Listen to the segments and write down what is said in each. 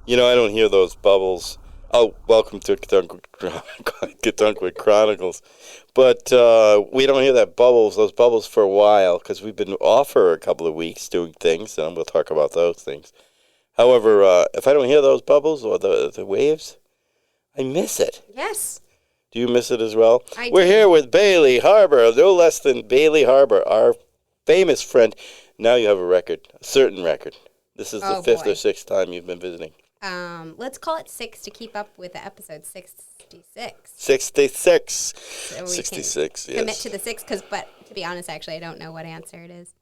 I don't hear those bubbles. Oh, welcome to Katunkwit Chronicles. But we don't hear those bubbles for a while, because we've been off for a couple of weeks doing things, and we'll talk about those things. However, if I don't hear those bubbles or the waves, I miss it. Yes. Do you miss it as well? We're here with Bailey Harbor, no less than Bailey Harbor, our famous friend. Now you have a certain record. This is the fifth or sixth time you've been visiting. Let's call it 6 to keep up with the episode 66. 66. So 66, yes. Commit to the 6, but to be honest, actually, I don't know what answer it is.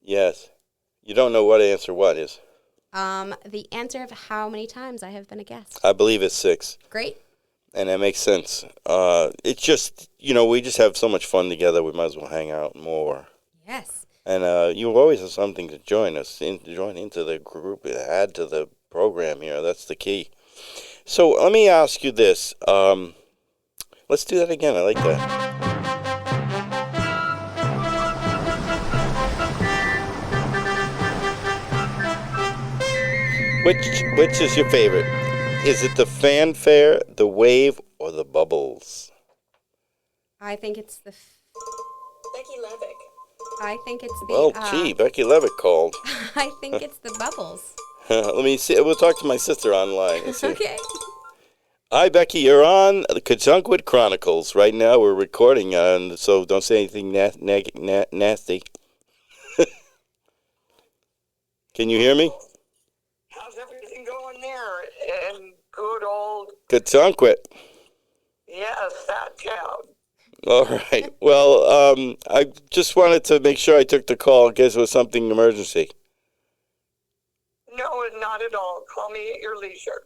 Yes. You don't know what answer what is? The answer of how many times I have been a guest. I believe it's 6. Great. And that makes sense. It's just, we just have so much fun together, we might as well hang out more. Yes. And you always have something to join into the group, add to the program here. That's the key. So let me ask you this. Let's do that again. I like that. Which is your favorite? Is it the fanfare, the wave, or the bubbles? I think it's the... Becky Levick. I think it's the... Oh, gee, Becky Levick called. I think it's the bubbles. Let me see. We'll talk to my sister online. Okay. Hi, Becky. You're on the Katunkwit Chronicles. Right now we're recording, so don't say anything nasty. Can you hear me? How's everything going there in good old... Katunkwit. Yes, that town. All right. Well, I just wanted to make sure I took the call in case it was something emergency. No, not at all. Call me at your leisure.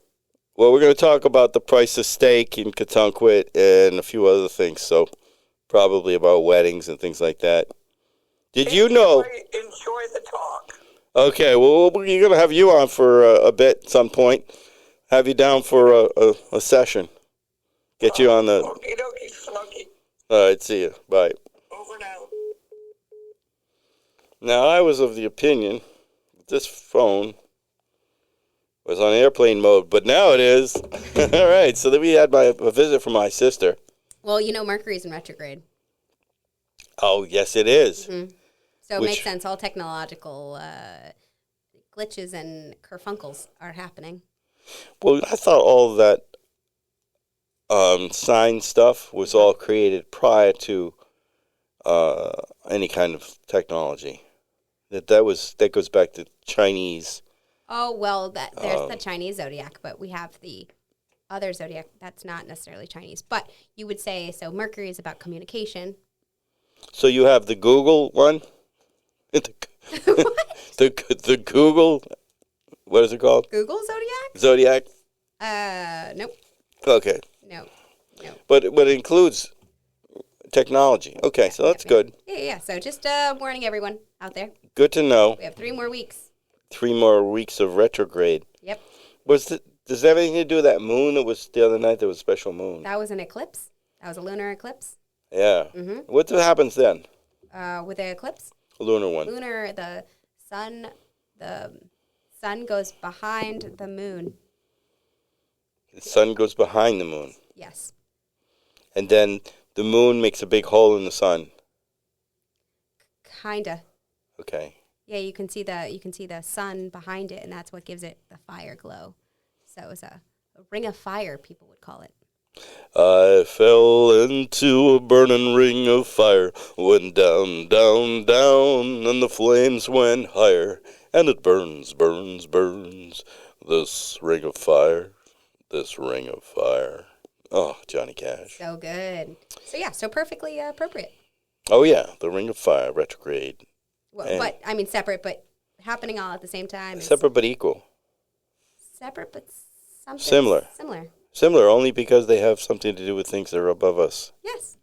Well, we're going to talk about the price of steak in Katunkwit and a few other things, so probably about weddings and things like that. You know... Enjoy the talk. Okay, well, we're going to have you on for a bit at some point. Have you down for a session. Get you on the... Okie dokie, smoky. All right, see you. Bye. Over now. Now, I was of the opinion that this phone was on airplane mode, but now it is. All right, so then we had a visit from my sister. Well, Mercury's in retrograde. Oh, yes, it is. Mm-hmm. So it makes sense. All technological glitches and kerfunkles are happening. Well, I thought all of that sign stuff was all created prior to any kind of technology. That goes back to Chinese. Oh, well, there's the Chinese zodiac, but we have the other zodiac that's not necessarily Chinese. But you would say, so Mercury is about communication. So you have the Google one? the Google, what is it called? Google zodiac? Zodiac? Nope. Okay. No. But it includes technology. Okay, so that's good. Yeah. So just warning everyone out there. Good to know. We have 3 more weeks. 3 more weeks of retrograde. Yep. Does that have anything to do with that moon that was the other night? There was a special moon. That was an eclipse. That was a lunar eclipse. Yeah. Mm-hmm. What happens then? With the eclipse? A lunar one. The sun goes behind the moon. The sun goes behind the moon. Yes. And then the moon makes a big hole in the sun. Kinda. Okay. Yeah, you can see the sun behind it, and that's what gives it the fire glow. So it's a ring of fire, people would call it. I fell into a burning ring of fire, went down, down, down, and the flames went higher, and it burns, burns, burns, this ring of fire, this ring of fire. Oh, Johnny Cash. So good. So perfectly appropriate. Oh, yeah, the ring of fire, retrograde. Well, but, separate, but happening all at the same time. Separate but equal. Separate but something. Similar. Similar only because they have something to do with things that are above us. Yes.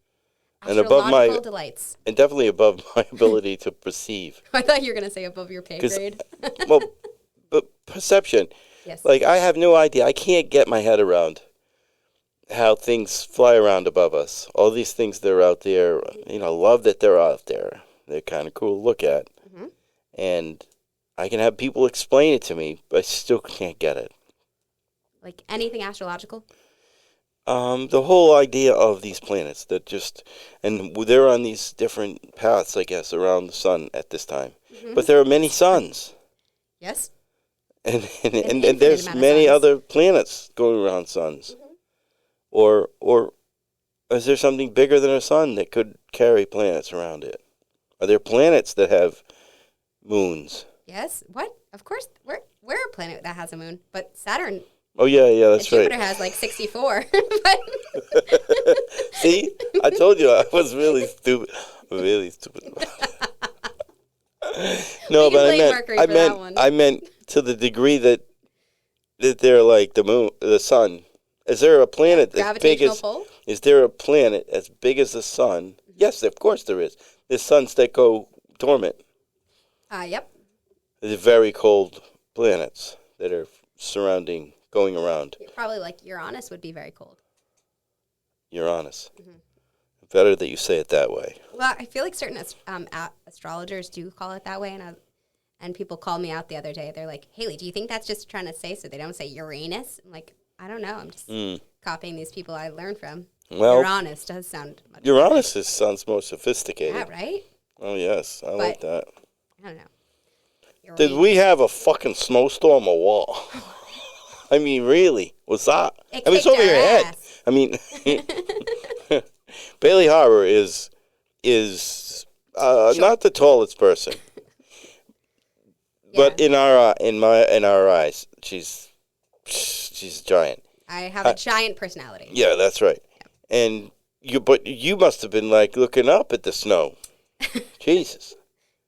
And above my delights. And definitely above my ability to perceive. I thought you were going to say above your pay grade. Well, but perception. Yes. Like, I have no idea. I can't get my head around how things fly around above us. All these things that are out there, love that they're out there. They're kind of cool to look at. Mm-hmm. And I can have people explain it to me, but I still can't get it. Like anything astrological? The whole idea of these planets that just, and they're on these different paths, I guess, around the sun at this time. Mm-hmm. But there are many suns. Yes. And infinite there's amount of many suns. other planets going around suns. Mm-hmm. Or is there something bigger than a sun that could carry planets around it? Are there planets that have moons? Yes. What? Of course, we're a planet that has a moon, but Saturn, Oh, yeah, that's Jupiter right. has like 64. But See? I told you I was really stupid. Really stupid. No, We can but blame Mercury for that one. I meant to the degree that they're like the moon, the sun. Is there a planet as big gravitational as? pull? Is there a planet as big as the sun? Yes, of course there is. There's suns that go dormant. Yep. There's very cold planets that are going around Probably like Uranus would be very cold. Uranus. Mm-hmm. Better that you say it that way. Well, I feel like certain astrologers do call it that way, and people called me out the other day. They're like, Haley, do you think that's just trying to say so they don't say Uranus? I'm like, I don't know. I'm just copying these people I learned from. Well, Uranus does sound much Uranus sounds more sophisticated. better. Yeah, right? Oh, yes. I like that. I don't know. Did we have a fucking snowstorm or what? I mean, really? What's that? It I mean, it's kicked over your our head. ass. I mean, Bailey Harbor is not the tallest person, but in our eyes, she's a giant. I have a giant personality. Yeah, that's right. Yeah. And you must have been like looking up at the snow. Jesus.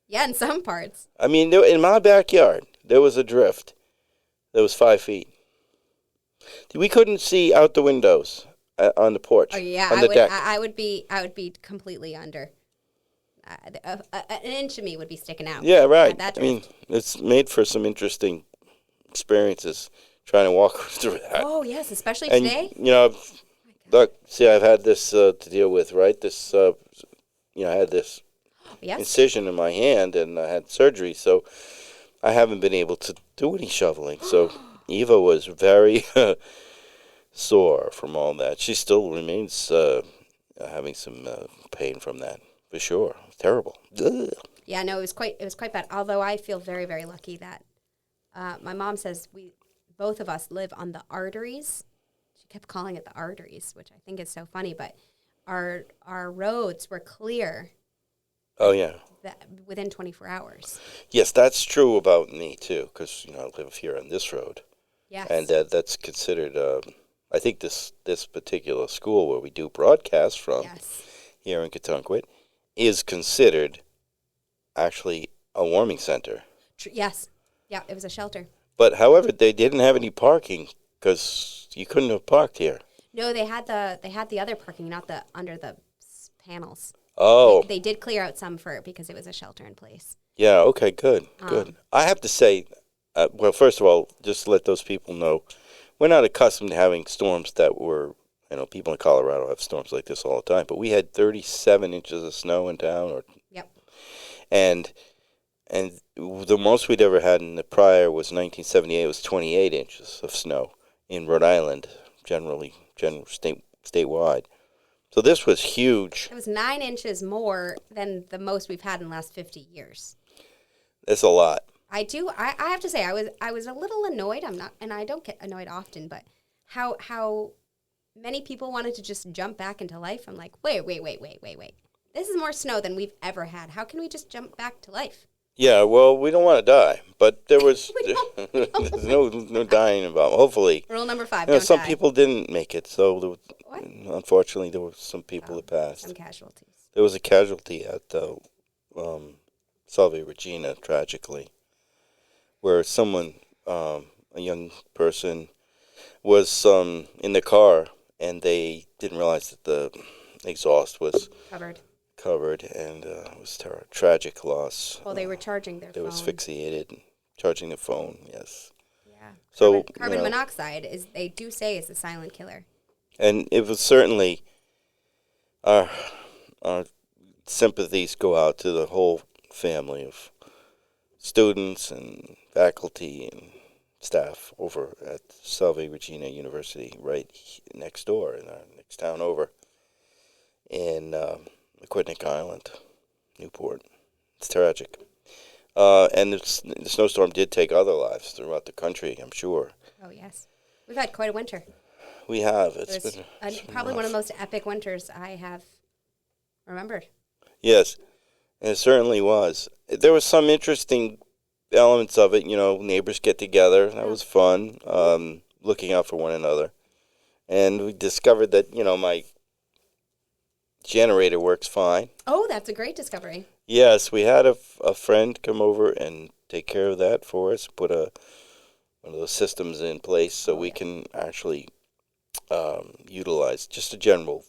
Yeah, in some parts. I mean, in my backyard, there was a drift that was 5 feet. We couldn't see out the windows on the porch. Oh yeah, on the deck. I would be completely under. An inch of me would be sticking out. Yeah, right. That I mean, it's made for some interesting experiences trying to walk through that. Oh yes, especially And, today. you know, look, see, I've had this to deal with, right? This, I had this Yes. incision in my hand, and I had surgery, so I haven't been able to do any shoveling. So Eva was very sore from all that. She still remains having some pain from that, for sure. Terrible. Ugh. Yeah, no, it was quite bad. Although I feel very, very lucky that my mom says both of us live on the arteries. She kept calling it the arteries, which I think is so funny. But our roads were clear. Oh yeah. Within 24 hours. Yes, that's true about me too, because I live here on this road. Yes. And that's considered. I think this particular school where we do broadcasts from here in Katunkwit is considered actually a warming center. Yes. Yeah, it was a shelter. But however, they didn't have any parking because you couldn't have parked here. No, they had the other parking, not the under the panels. Oh. They did clear out some because it was a shelter in place. Yeah, okay, good. I have to say, well, first of all, just to let those people know, we're not accustomed to having storms that were, people in Colorado have storms like this all the time, but we had 37 inches of snow in town. Yep. And the most we'd ever had in the prior was 1978. It was 28 inches of snow in Rhode Island, statewide. So this was huge. It was 9 inches more than the most we've had in the last 50 years. That's a lot. I have to say, I was a little annoyed. I don't get annoyed often, but how many people wanted to just jump back into life. I'm like, wait. This is more snow than we've ever had. How can we just jump back to life? Yeah, well, we don't want to die, but there was there's no dying involved. Hopefully, rule number 5. Don't some die. people didn't make it, so unfortunately, there were some people that passed. Some casualties. There was a casualty at Salve Regina, tragically, where someone, a young person, was in the car, and they didn't realize that the exhaust was covered, and it was a tragic loss. Well, they were charging their phone. They were asphyxiated, charging the phone, yes. Yeah. So carbon monoxide they do say is a silent killer. And it was certainly our sympathies go out to the whole family of students and faculty and staff over at Salve Regina University, right next door in our next town over in Aquidneck Island, Newport. It's tragic. And the snowstorm did take other lives throughout the country, I'm sure. Oh, yes. We've had quite a winter. We have. It's been probably one of the most epic winters I have remembered. Yes, and it certainly was. There was some interesting elements of it. Neighbors get together. That was fun, looking out for one another. And we discovered that, my generator works fine. Oh, that's a great discovery. Yes, we had a friend come over and take care of that for us, put one of those systems in place so we can actually utilize just a general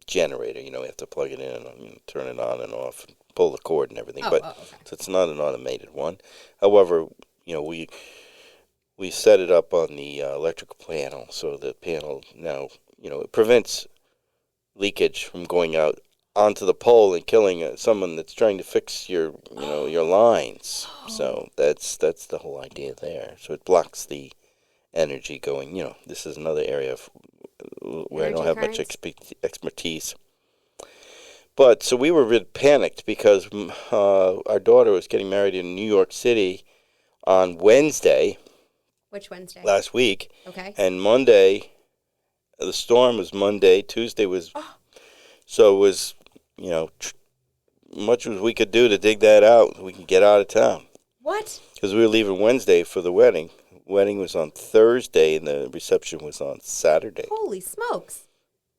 generator. We have to plug it in and turn it on and off, and pull the cord and everything. Okay. So it's not an automated one. However, we set it up on the electrical panel, so the panel now, it prevents leakage from going out onto the pole and killing someone that's trying to fix your lines. So that's the whole idea there. So it blocks the energy going. This is another area where I don't have much expertise. But so we were a bit panicked because our daughter was getting married in New York City on Wednesday. Which Wednesday? Last week. Okay. And Monday, the storm was Monday. Tuesday was. So it was, much as we could do to dig that out, we can get out of town. What? Because we were leaving Wednesday for the wedding. The wedding was on Thursday, and the reception was on Saturday. Holy smokes.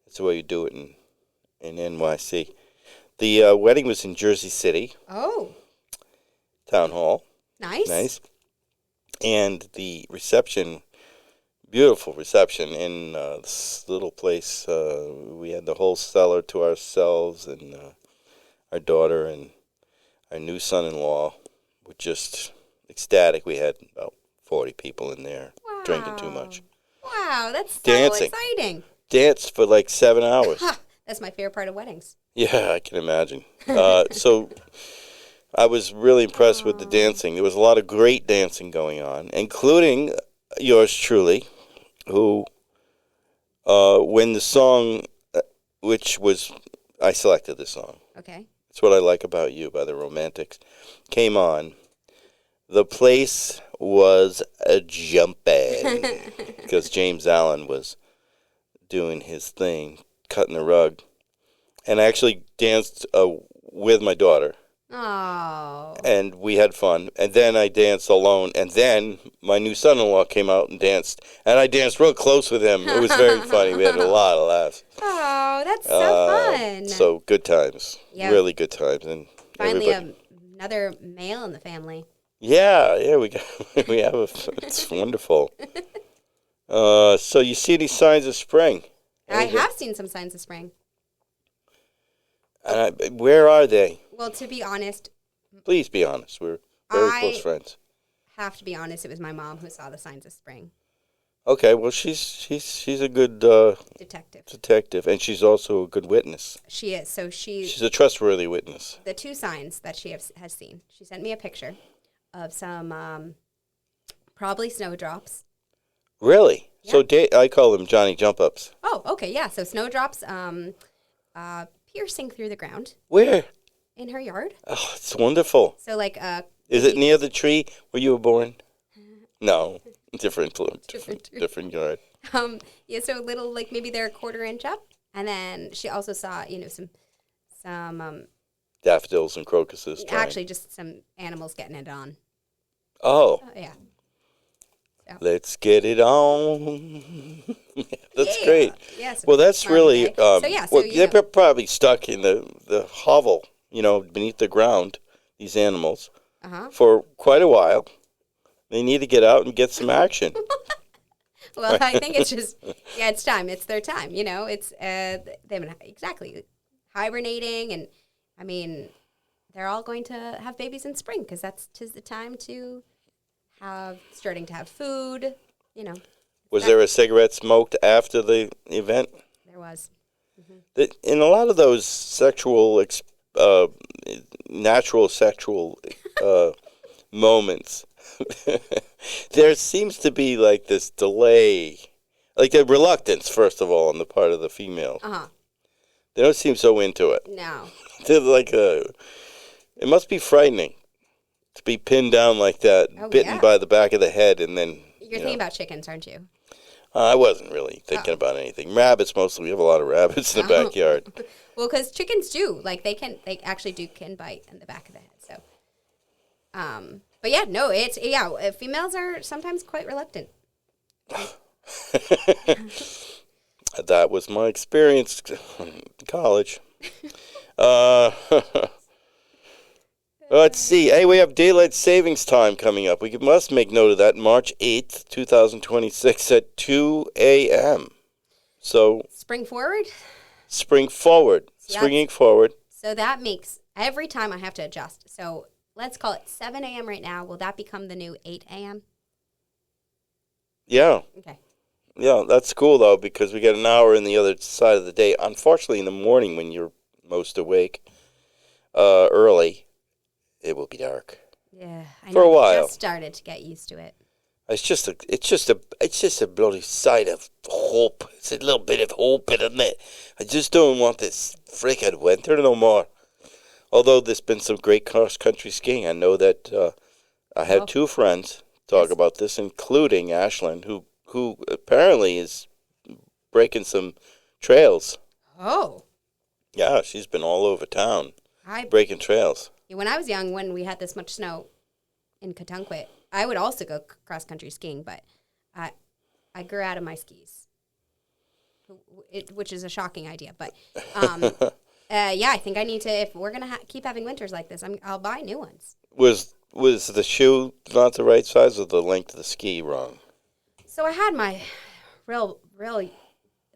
That's the way you do it in NYC. The wedding was in Jersey City. Oh. Town Hall. Nice. And the reception, beautiful reception in this little place. We had the whole cellar to ourselves, and our daughter and our new son-in-law were just ecstatic. We had about 40 people in there drinking too much. Wow, that's Dancing. So exciting. Danced for like 7 hours. That's my favorite part of weddings. Yeah, I can imagine. So I was really impressed with the dancing. There was a lot of great dancing going on, including yours truly, who, when the song, I selected this song. Okay. That's what I like about you, by the Romantics, came on. The place was a jumping because James Allen was doing his thing, cutting the rug, and I actually danced with my daughter. Oh. And we had fun. And then I danced alone. And then my new son-in-law came out and danced. And I danced real close with him. It was very funny. We had a lot of laughs. Oh, that's so fun. So good times. Yep. Really good times. And finally another male in the family. Yeah, we have it's wonderful. So you see these signs of spring? I have seen some signs of spring. Where are they? Well, to be honest. Please be honest. We're very close friends. Have to be honest. It was my mom who saw the signs of spring. Okay, well, she's a good detective, and she's also a good witness. She is. So she's a trustworthy witness. The two signs that she has seen. She sent me a picture of some probably snowdrops. Really? Yeah. So I call them Johnny Jump Ups. Oh, okay, yeah. So snowdrops piercing through the ground. Where? In her yard. Oh, it's wonderful. So like is it near the tree where you were born? No, different yard. Yeah, so little, like maybe they're a 1/4 inch up, and then she also saw some daffodils and crocuses. Actually, just some animals getting it on. Oh. Yeah. So. Let's get it on. That's great. Yes. Well, that's really. They're probably stuck in the hovel, beneath the ground. These animals for quite a while. They need to get out and get some action. Well, I think it's just it's time. It's their time. It's they've been exactly hibernating, and I mean, they're all going to have babies in spring because tis the time to starting to have food. Was there a cigarette smoked after the event? There was. Mm-hmm. In a lot of those natural sexual moments, There seems to be like this delay, like a reluctance, first of all, on the part of the females. They don't seem so into it. No. They're like it must be frightening to be pinned down like that, bitten by the back of the head, and then. You're thinking about chickens, aren't you? I wasn't really thinking about anything. Rabbits mostly. We have a lot of rabbits in the backyard. Well, because chickens do. Like, they actually can bite in the back of the head. So, but yeah, no, females are sometimes quite reluctant. That was my experience in college. Let's see. Hey, we have daylight savings time coming up. We must make note of that. March 8th, 2026 at 2 a.m. So Spring forward? Springing forward. So that makes every time I have to adjust. So let's call it 7 a.m. right now. Will that become the new 8 a.m.? Yeah. Okay. Yeah, that's cool, though, because we get an hour in the other side of the day. Unfortunately, in the morning when you're most awake, early, it will be dark. Yeah, I for a while. I just started to get used to it. It's just a bloody sight of hope. It's a little bit of hope, isn't it? I just don't want this frickin' winter no more. Although there's been some great cross-country skiing. I know that I had two friends talk about this, including Ashlyn, who apparently is breaking some trails. Oh. Yeah, she's been all over town breaking trails. When I was young, when we had this much snow in Katunkwit, I would also go cross-country skiing, but I grew out of my skis, which is a shocking idea. But, I think I need to, if we're going to keep having winters like this, I'll buy new ones. Was the shoe not the right size or the length of the ski wrong? So I had my real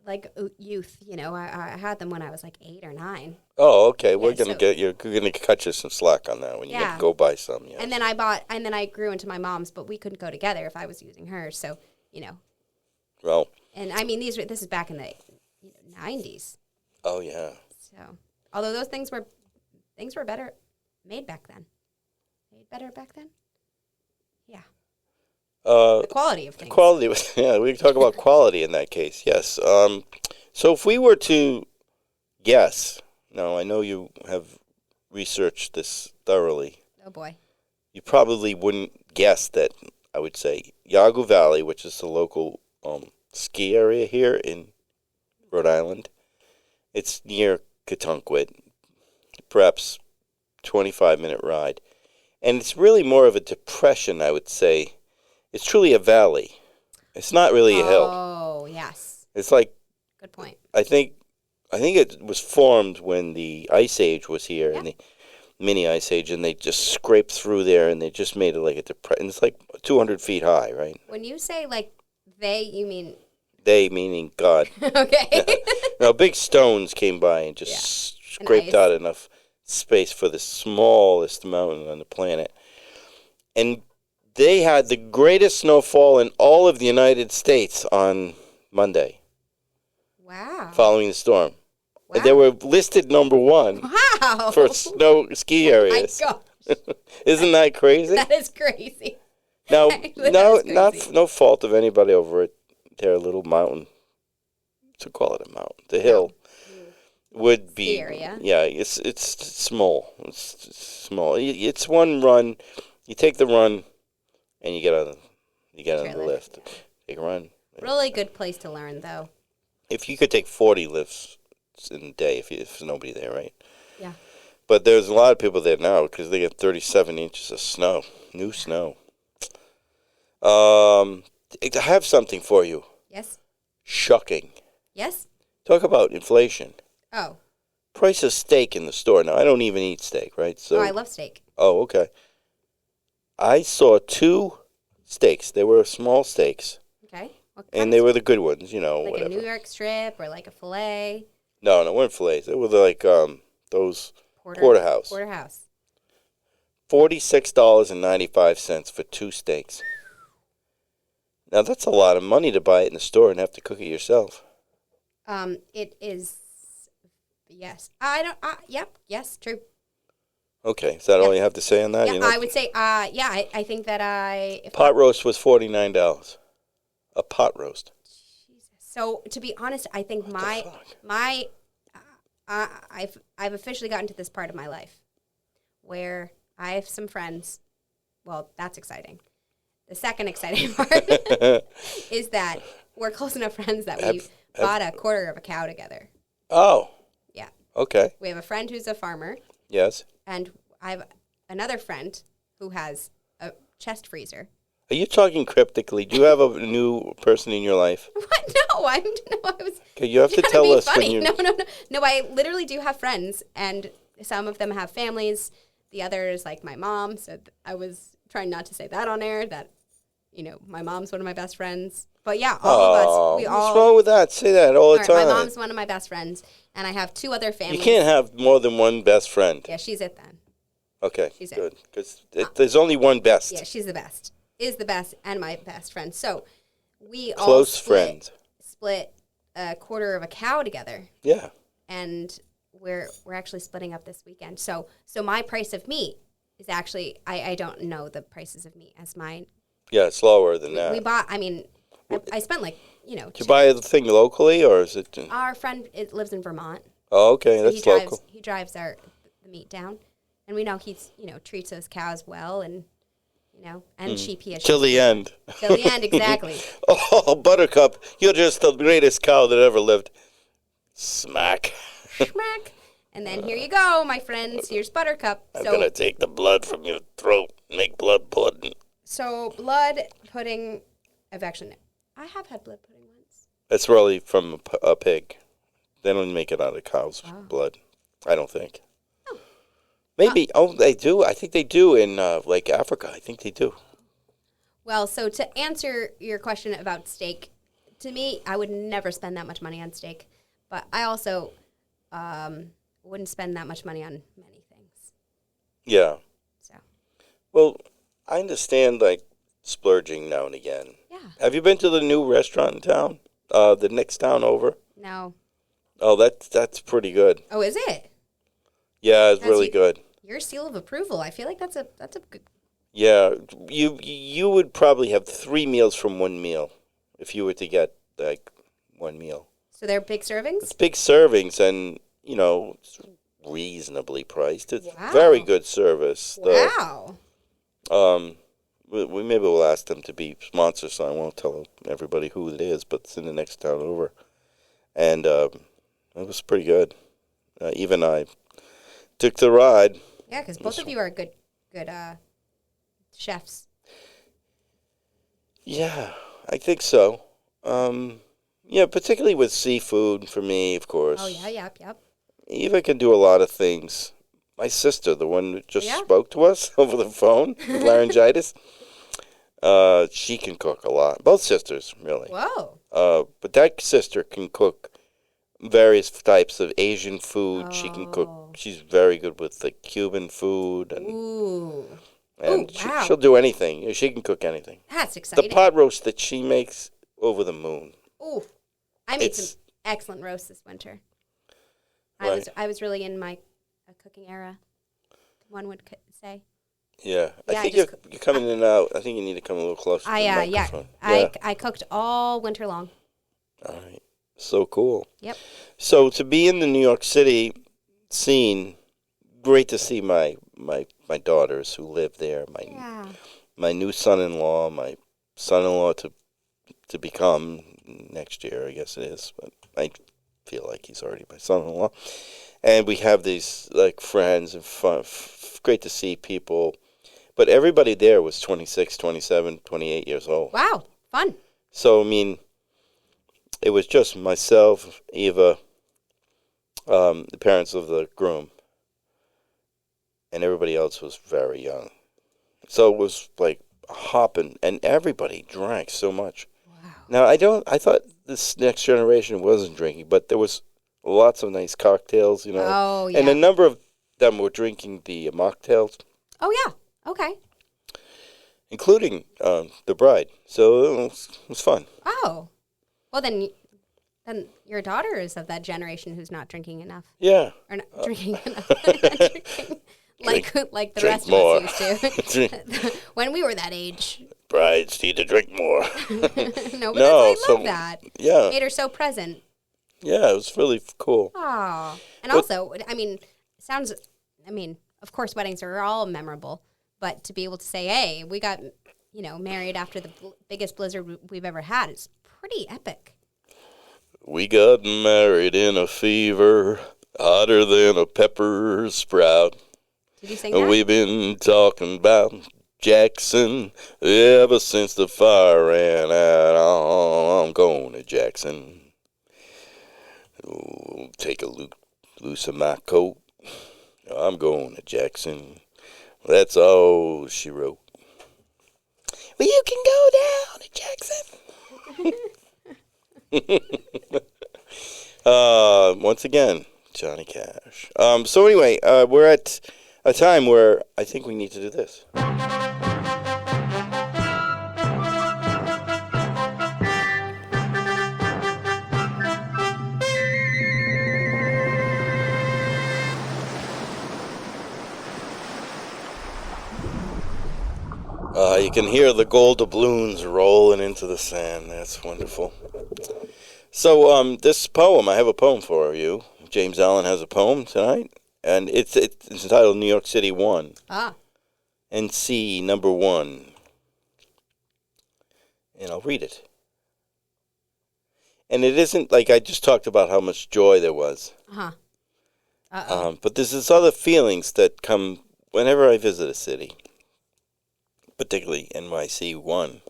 like youth, I had them when I was like 8 or 9. Oh, okay. We're gonna cut you some slack on that when you go buy some. Yes. And then I grew into my mom's, but we couldn't go together if I was using hers. So Well. And I mean this is back in the 90s. Oh yeah. So although those things were better made back then. Yeah. The quality of things. Quality, we can talk about quality in that case, yes. So if we were to guess, now I know you have researched this thoroughly. Oh, boy. You probably wouldn't guess that, I would say, Yagu Valley, which is the local ski area here in Rhode Island. It's near Katunkwit, perhaps 25-minute ride. And it's really more of a depression, I would say. It's truly a valley. It's not really a hill. Oh, yes. It's like... Good point. I think it was formed when the Ice Age was here, and the mini Ice Age, and they just scraped through there, and they just made it like a depression. It's like 200 feet high, right? When you say, like, they, you mean... They, meaning God. Okay. Now, big stones came by and just scraped out enough space for the smallest mountain on the planet. And... they had the greatest snowfall in all of the United States on Monday. Wow. Following the storm. Wow. They were listed number 1 for ski areas. Oh my gosh. Isn't that crazy? That is crazy. Now, no fault of anybody over at their little mountain. To call it a mountain. The hill would be... ski area. Yeah, it's small. It's small. It's one run. You take the run... and you get on the lift. Yeah. Take a run. Really good place to learn, though. If you could take 40 lifts in a day, if there's nobody there, right? Yeah. But there's a lot of people there now because they get 37 inches of snow, new snow. I have something for you. Yes. Shocking. Yes. Talk about inflation. Oh. Price of steak in the store. Now, I don't even eat steak, right? So. Oh, I love steak. Oh, okay. I saw 2 steaks. They were small steaks. Okay. And they were the good ones, like whatever. a New York strip or like a filet? No, it weren't fillets. They were like those porterhouse. Porterhouse. $46.95 for 2 steaks. Now, that's a lot of money to buy it in the store and have to cook it yourself. It is, yes. Yes, true. Okay, is that all you have to say on that? Yeah, You know, I would say, I think that pot roast was $49. A pot roast. So to be honest, I think I've officially gotten to this part of my life where I have some friends. Well, that's exciting. The second exciting part is that we're close enough friends that we bought a quarter of a cow together. Oh. Yeah. Okay. We have a friend who's a farmer. Yes. And I have another friend who has a chest freezer. Are you talking cryptically? Do you have a new person in your life? What? No, I was. Okay, you have to tell us funny. when you. No. I literally do have friends, and some of them have families. The others, like my mom, so I was trying not to say that on air. That, my mom's one of my best friends. But yeah, all of us, we all. What's wrong with that? Say that all the time. My mom's one of my best friends, and I have two other families. You can't have more than one best friend. Yeah, she's it then. Okay, she's good. Because there's only one best. Yeah, she's the best. Is the best and my best friend. So we close all friends split a quarter of a cow together. Yeah. And we're actually splitting up this weekend. So my price of meat is actually I don't know the prices of meat as mine. Yeah, it's lower than that. We bought. I spent like Did you buy the thing locally or is it? Our friend lives in Vermont. Oh, okay, so that's local. He drives the meat down, and we know he's treats those cows well and. And sheep he has. Till the end. Till the end, exactly. Oh, Buttercup, you're just the greatest cow that ever lived. Smack. Smack. And then here you go, my friends. Here's Buttercup. I'm going to take the blood from your throat, make blood pudding. So blood pudding, I have had blood pudding once. It's really from a pig. They don't make it out of cow's blood, I don't think. Maybe. They do. I think they do in like Africa. I think they do. Well, so to answer your question about steak, to me, I would never spend that much money on steak. But I also wouldn't spend that much money on many things. Yeah. So. Well, I understand like splurging now and again. Yeah. Have you been to the new restaurant in town? The next town over? No. Oh, that's pretty good. Oh, is it? Yeah, it's really good. Your seal of approval. I feel like that's a good. Yeah, you would probably have 3 meals from one meal if you were to get like one meal. So they're big servings? It's big servings and, it's reasonably priced. It's very good service. Wow. We maybe we'll ask them to be sponsors, so I won't tell everybody who it is, but it's in the next town over. And it was pretty good. Even I took the ride. Yeah, because both of you are good chefs. Yeah, I think so. Yeah, particularly with seafood for me, of course. Oh, yeah, yep. Eva can do a lot of things. My sister, the one that just spoke to us over the phone with laryngitis, she can cook a lot. Both sisters, really. Whoa. But that sister can cook various types of Asian food. She can cook. She's very good with the Cuban food. And she'll do anything. She can cook anything. That's exciting. The pot roast that she makes, over the moon. Ooh. I made some excellent roast this winter. Right. I was really in my cooking era, one would say. Yeah. I think you're coming in and out. I think you need to come a little closer to the microphone. I cooked all winter long. All right. So cool. Yep. So to be in the New York City scene, great to see my daughters who live there. My new son-in-law, my son-in-law to become next year, I guess it is. But I feel like he's already my son-in-law. And we have these like friends and fun. Great to see people. But everybody there was 26, 27, 28 years old. Wow. Fun. So, I mean, it was just myself, Eva, the parents of the groom, and everybody else was very young. So it was like hopping, and everybody drank so much. Wow. Now, I thought this next generation wasn't drinking, but there was lots of nice cocktails, Oh, yeah. And a number of them were drinking the mocktails. Oh, yeah. Okay. Including the bride. So it was fun. Oh. Well, then your daughter is of that generation who's not drinking enough. Yeah. Or not drinking enough. Not drinking like the drink rest more. of us used to when we were that age. Brides need to drink more. No, but No, I love that. Yeah. Made her so present. Yeah, it was really cool. Oh, and But- also, of course, weddings are all memorable, but to be able to say, hey, we got, married after the biggest blizzard we've ever had is pretty epic. We got married in a fever, hotter than a pepper sprout. Did you sing And that? we've been talking about Jackson ever since the fire ran out. Oh, I'm going to Jackson. Oh, take a loose of my coat. I'm going to Jackson. That's all she wrote. Well, you can go down to Jackson. Once again, Johnny Cash. So anyway, we're at a time where I think we need to do this. You can hear the gold doubloons rolling into the sand. That's wonderful. So, this poem, I have a poem for you. James Allen has a poem tonight, and it's entitled New York City 1. Ah. NC number 1. And I'll read it. And it isn't like I just talked about how much joy there was. Uh-huh. Uh-oh. But there's this other feelings that come whenever I visit a city, particularly NYC 1.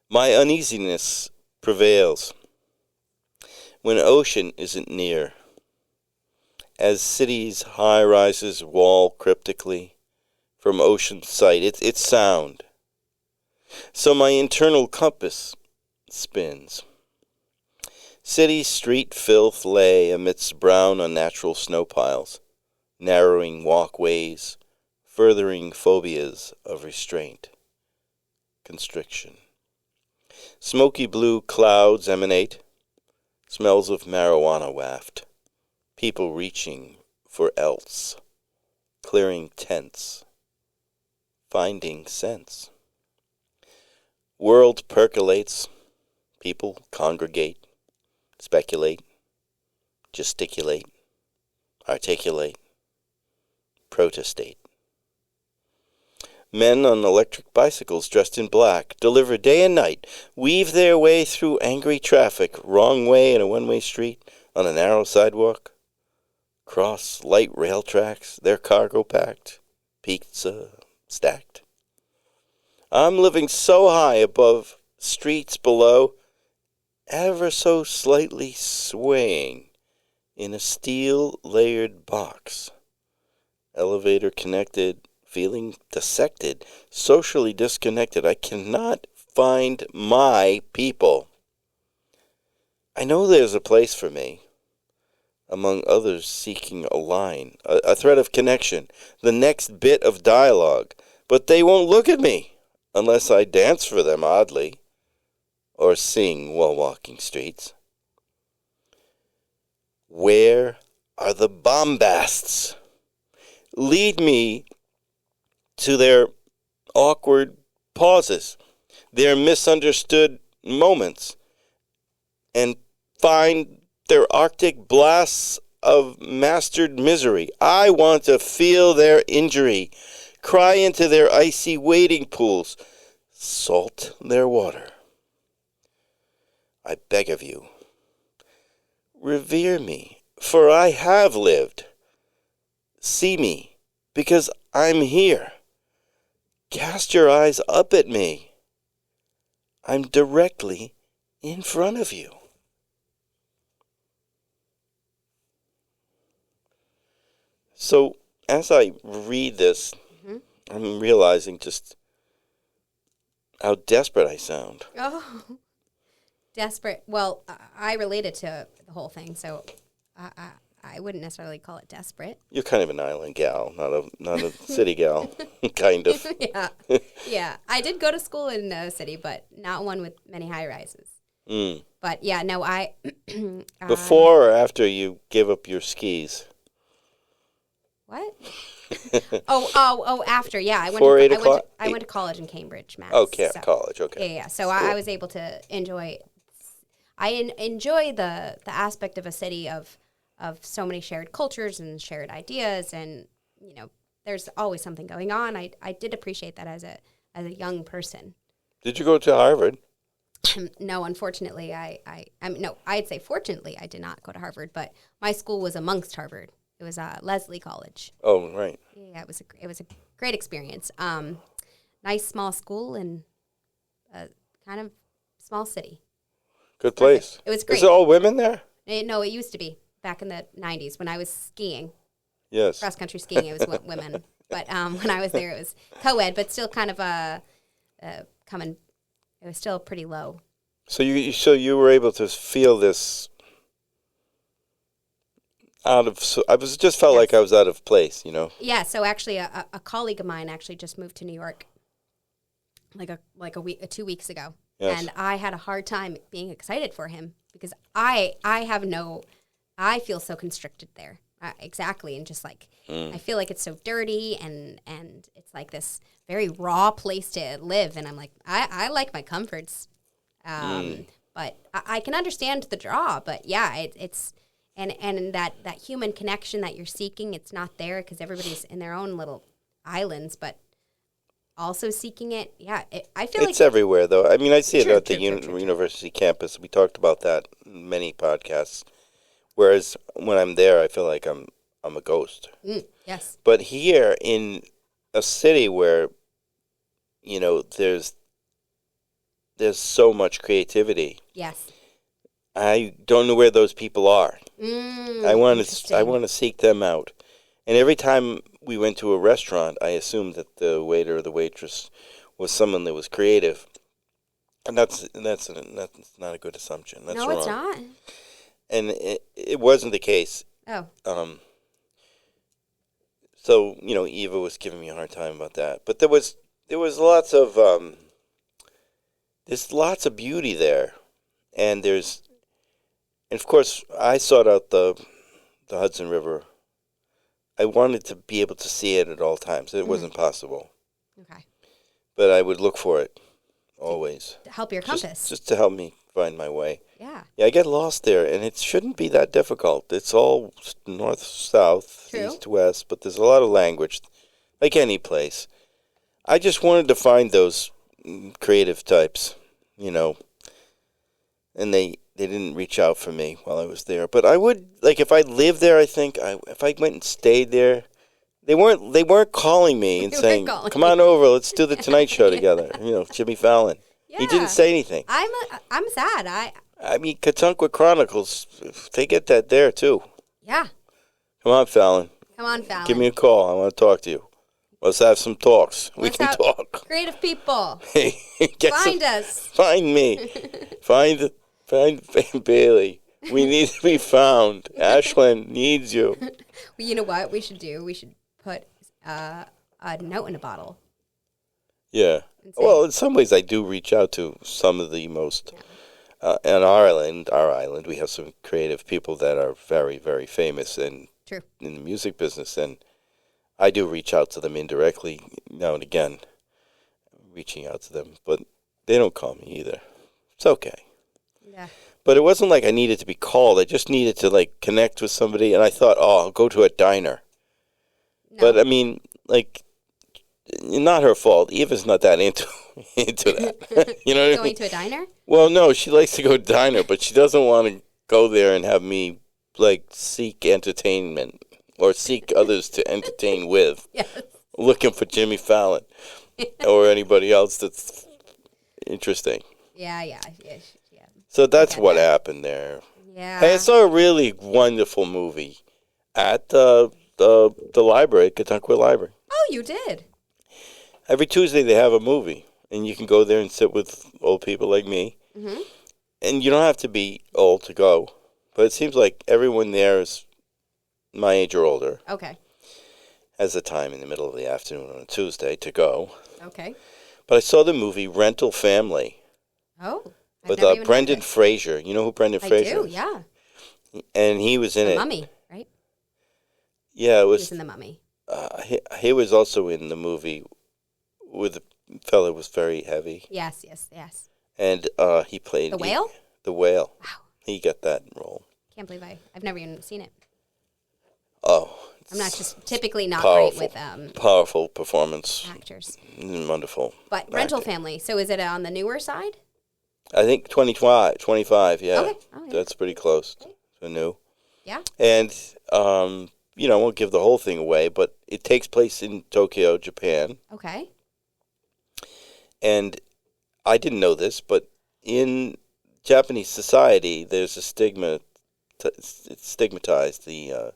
My uneasiness prevails when ocean isn't near. As cities' high-rises wall cryptically from ocean sight, it's sound. So my internal compass spins. City street filth lay amidst brown unnatural snow piles, narrowing walkways, furthering phobias of restraint, constriction. Smoky blue clouds emanate, smells of marijuana waft, people reaching for else, clearing tents, finding sense. World percolates, people congregate, speculate, gesticulate, articulate, protestate. Men on electric bicycles dressed in black deliver day and night, weave their way through angry traffic, wrong way in a one-way street, on a narrow sidewalk, cross light rail tracks, their cargo packed, pizza stacked. I'm living so high above streets below, ever so slightly swaying in a steel-layered box. Elevator connected, feeling dissected, socially disconnected. I cannot find my people. I know there's a place for me, among others seeking a line, a thread of connection, the next bit of dialogue, but they won't look at me unless I dance for them oddly, or sing while walking streets. Where are the bombasts? Lead me to their awkward pauses, their misunderstood moments, and find their arctic blasts of mastered misery. I want to feel their injury, cry into their icy wading pools, salt their water. I beg of you, revere me, for I have lived. See me, because I'm here. Cast your eyes up at me. I'm directly in front of you. So, as I read this, I'm realizing just how desperate I sound. Oh, desperate. Well, I related to the whole thing, so I wouldn't necessarily call it desperate. You're kind of an island gal, not a city gal, kind of. Yeah, yeah. I did go to school in a city, but not one with many high rises. Mm. But yeah, no, Before or after you give up your skis? What? After, yeah. I went For to, 8 I o'clock? went to, I went to college in Cambridge, Mass. Okay, so. college. Okay. Yeah. So Cool. I was able to enjoy. Enjoy the aspect of a city of so many shared cultures and shared ideas, and there's always something going on. I did appreciate that as a young person. Did you go to Harvard? No, unfortunately, no, I'd say fortunately I did not go to Harvard, but my school was amongst Harvard. It was Lesley College. Oh, right. Yeah, it was a great experience. Nice small school in a kind of small city. Good place. Perfect. It was great. Is it all women there? No, it used to be back in the 90s when I was skiing. Yes. Cross country skiing, it was women. But when I was there, it was co-ed, but still kind of coming. It was still pretty low. So you were able to feel this I just felt like I was out of place, Yeah. So actually, a colleague of mine actually just moved to New York, like a week, 2 weeks ago. Yes. And I had a hard time being excited for him because I feel so constricted there. Exactly. And just like, I feel like it's so dirty and it's like this very raw place to live. And I'm like, I like my comforts. But I can understand the draw, but yeah, it's, and that human connection that you're seeking, it's not there because everybody's in their own little islands, but also seeking it. Yeah, I feel like it's everywhere, though. I mean, I see it at the true. university campus. We talked about that in many podcasts. Whereas when I'm there, I feel like I'm a ghost. Yes. But here in a city where, there's so much creativity. Yes. I don't know where those people are. I want to seek them out. And every time we went to a restaurant, I assumed that the waiter or the waitress was someone that was creative. And that's not a good assumption. That's no, wrong. it's not. And it wasn't the case. Oh. So, Eva was giving me a hard time about that. But there was lots of there's lots of beauty there. And of course I sought out the Hudson River. I wanted to be able to see it at all times. It wasn't possible. Okay. But I would look for it always. To help your compass. Just to help me find my way. Yeah. Yeah, I get lost there, and it shouldn't be that difficult. It's all north, south, True. east, west, but there's a lot of language, like any place. I just wanted to find those creative types, and they didn't reach out for me while I was there. But I would, like, if I lived there, I think, if I went and stayed there, they weren't calling me and saying, come on over, let's do the Tonight Show together, Jimmy Fallon. Yeah. He didn't say anything. I'm sad. I mean, Katunqua Chronicles, they get that there, too. Yeah. Come on, Fallon. Give me a call. I want to talk to you. Let's have some talks. We can talk. Creative people. Find us. Find me. Find Bailey. We need to be found. Ashland needs you. Well, you know what we should do? We should put a note in a bottle. Yeah. Well, in some ways, I do reach out to some of the most. On our island, we have some creative people that are very, very famous in the music business, and I do reach out to them indirectly now and again, reaching out to them, but they don't call me either. It's okay. Yeah. But it wasn't like I needed to be called. I just needed to, like, connect with somebody, and I thought, I'll go to a diner. No. But, I mean, like, not her fault. Eva's not that into that. You know what I mean? Going to a diner? Well, no, she likes to go to diner, but she doesn't want to go there and have me, like, seek entertainment or seek others to entertain with. Yes. Looking for Jimmy Fallon or anybody else that's interesting. Yeah. So that's what happened there. Yeah. Hey, I saw a really wonderful movie at the library, Katunqua Library. Oh, you did? Every Tuesday they have a movie, and you can go there and sit with old people like me. Mm-hmm. And you don't have to be old to go, but it seems like everyone there is my age or older. Okay. Has the time in the middle of the afternoon on a Tuesday to go. Okay. But I saw the movie Rental Family. Oh. With Brendan Fraser. You know who Brendan Fraser is? Yeah. And he was in The it. Mummy, right? Yeah, it was. He was in The Mummy. he was also in the movie with the fellow who was very heavy, Yes. and he played The Whale? The Whale. Wow. He got that role. Can't believe I've never even seen it. Oh, I'm not just typically not powerful, great with powerful performance. actors. Wonderful. But Rental acting. Family. So is it on the newer side? I think 25, yeah. Okay. Oh, yeah. That's pretty close to new. Yeah. And, I won't give the whole thing away, but it takes place in Tokyo, Japan. Okay. And I didn't know this, but in Japanese society, there's a it's stigmatized, the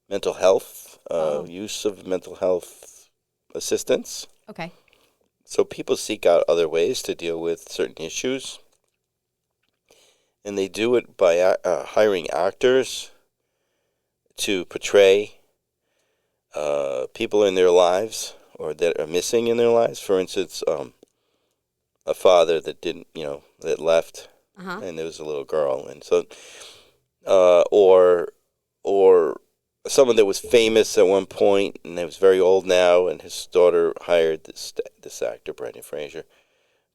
mental health, use of mental health assistance. Okay. So people seek out other ways to deal with certain issues. And they do it by hiring actors to portray people in their lives or that are missing in their lives. For instance, a father that didn't, that left, and there was a little girl, and so, or someone that was famous at one point and that was very old now, and his daughter hired this actor Brendan Fraser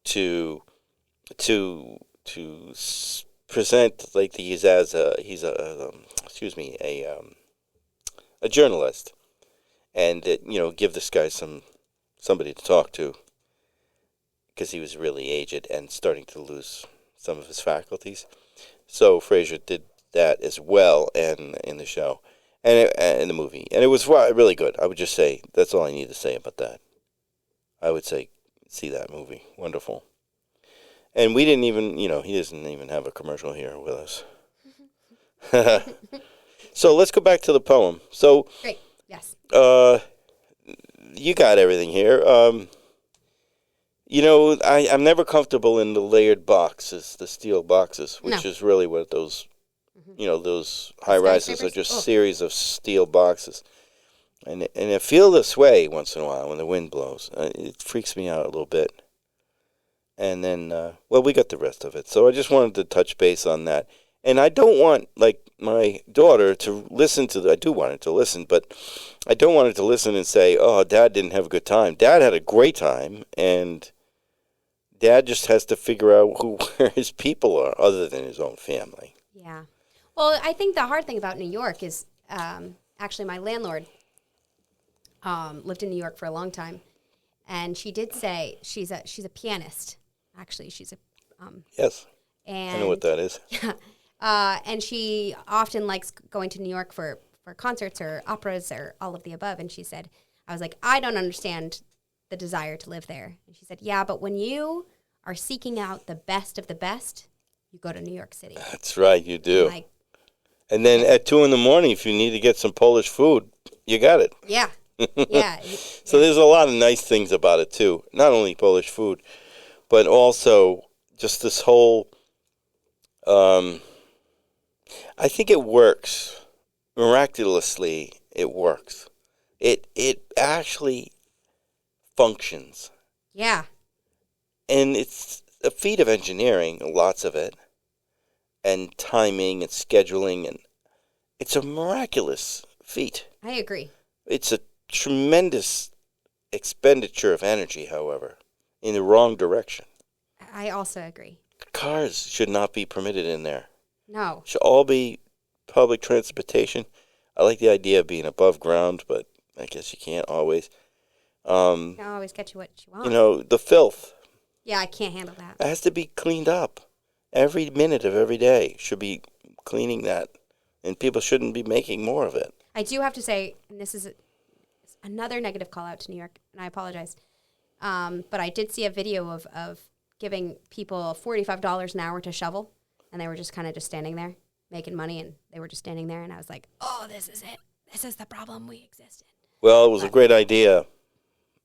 to present like he's a journalist, and give this guy somebody to talk to, because he was really aged and starting to lose some of his faculties. So Fraser did that as well, and in the show, and in the movie, and it was really good. I would just say that's all I need to say about that. I would say see that movie, wonderful. And we didn't even, he doesn't even have a commercial here with us. So let's go back to the poem. So Great. Yes. You got everything here. I'm never comfortable in the layered boxes, the steel boxes, which is really what those, those high rises are, just series of steel boxes. And I feel this way once in a while when the wind blows. It freaks me out a little bit. And then, we got the rest of it. So I just wanted to touch base on that. And I don't want, my daughter to listen to I do want her to listen, but I don't want her to listen and say, oh, Dad didn't have a good time. Dad had a great time, and Dad just has to figure out where his people are other than his own family. Yeah. Well, I think the hard thing about New York is actually my landlord lived in New York for a long time, and she did say she's a pianist. Actually, she's a yes. And I know what that is. and she often likes going to New York for concerts or operas or all of the above. And she said, I was like, I don't understand the desire to live there. And she said, yeah, but when you are seeking out the best of the best, you go to New York City. That's right, you do. Like, and then at 2 a.m, if you need to get some Polish food, you got it. yeah. Yeah. So there's a lot of nice things about it, too. Not only Polish food, but also just this whole, I think it works. Miraculously, it works. It actually functions. Yeah. And it's a feat of engineering, lots of it, and timing and scheduling, and it's a miraculous feat. I agree. It's a tremendous expenditure of energy, however, in the wrong direction. I also agree. Cars should not be permitted in there. No. Should all be public transportation. I like the idea of being above ground, but I guess you can't always. You can always get you what you want. The filth. Yeah, I can't handle that. It has to be cleaned up. Every minute of every day should be cleaning that, and people shouldn't be making more of it. I do have to say, and this is another negative call out to New York, and I apologize, but I did see a video of giving people $45 an hour to shovel, and they were just kind of just standing there making money, and they were just standing there, and I was like, oh, this is it. This is the problem we exist in. Well, it was a great idea.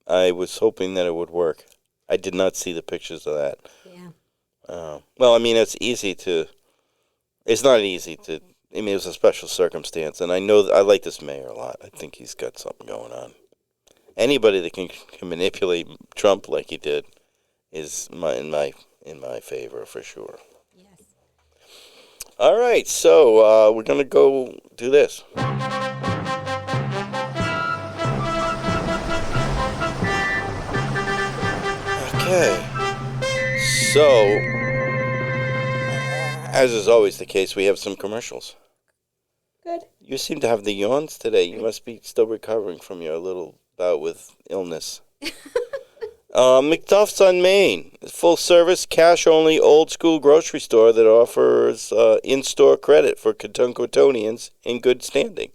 I was hoping that it would work. I did not see the pictures of that. Yeah. It's easy to... It's not easy to... it was a special circumstance, and I like this mayor a lot. I think he's got something going on. Anybody that can manipulate Trump like he did is in my favor for sure. Yes. All right, so we're gonna go do this. Okay. So, as is always the case, we have some commercials. Good. You seem to have the yawns today. You must be still recovering from your little bout with illness. McDuff's on Main, full-service, cash-only, old-school grocery store that offers in-store credit for Catuncotonians in good standing.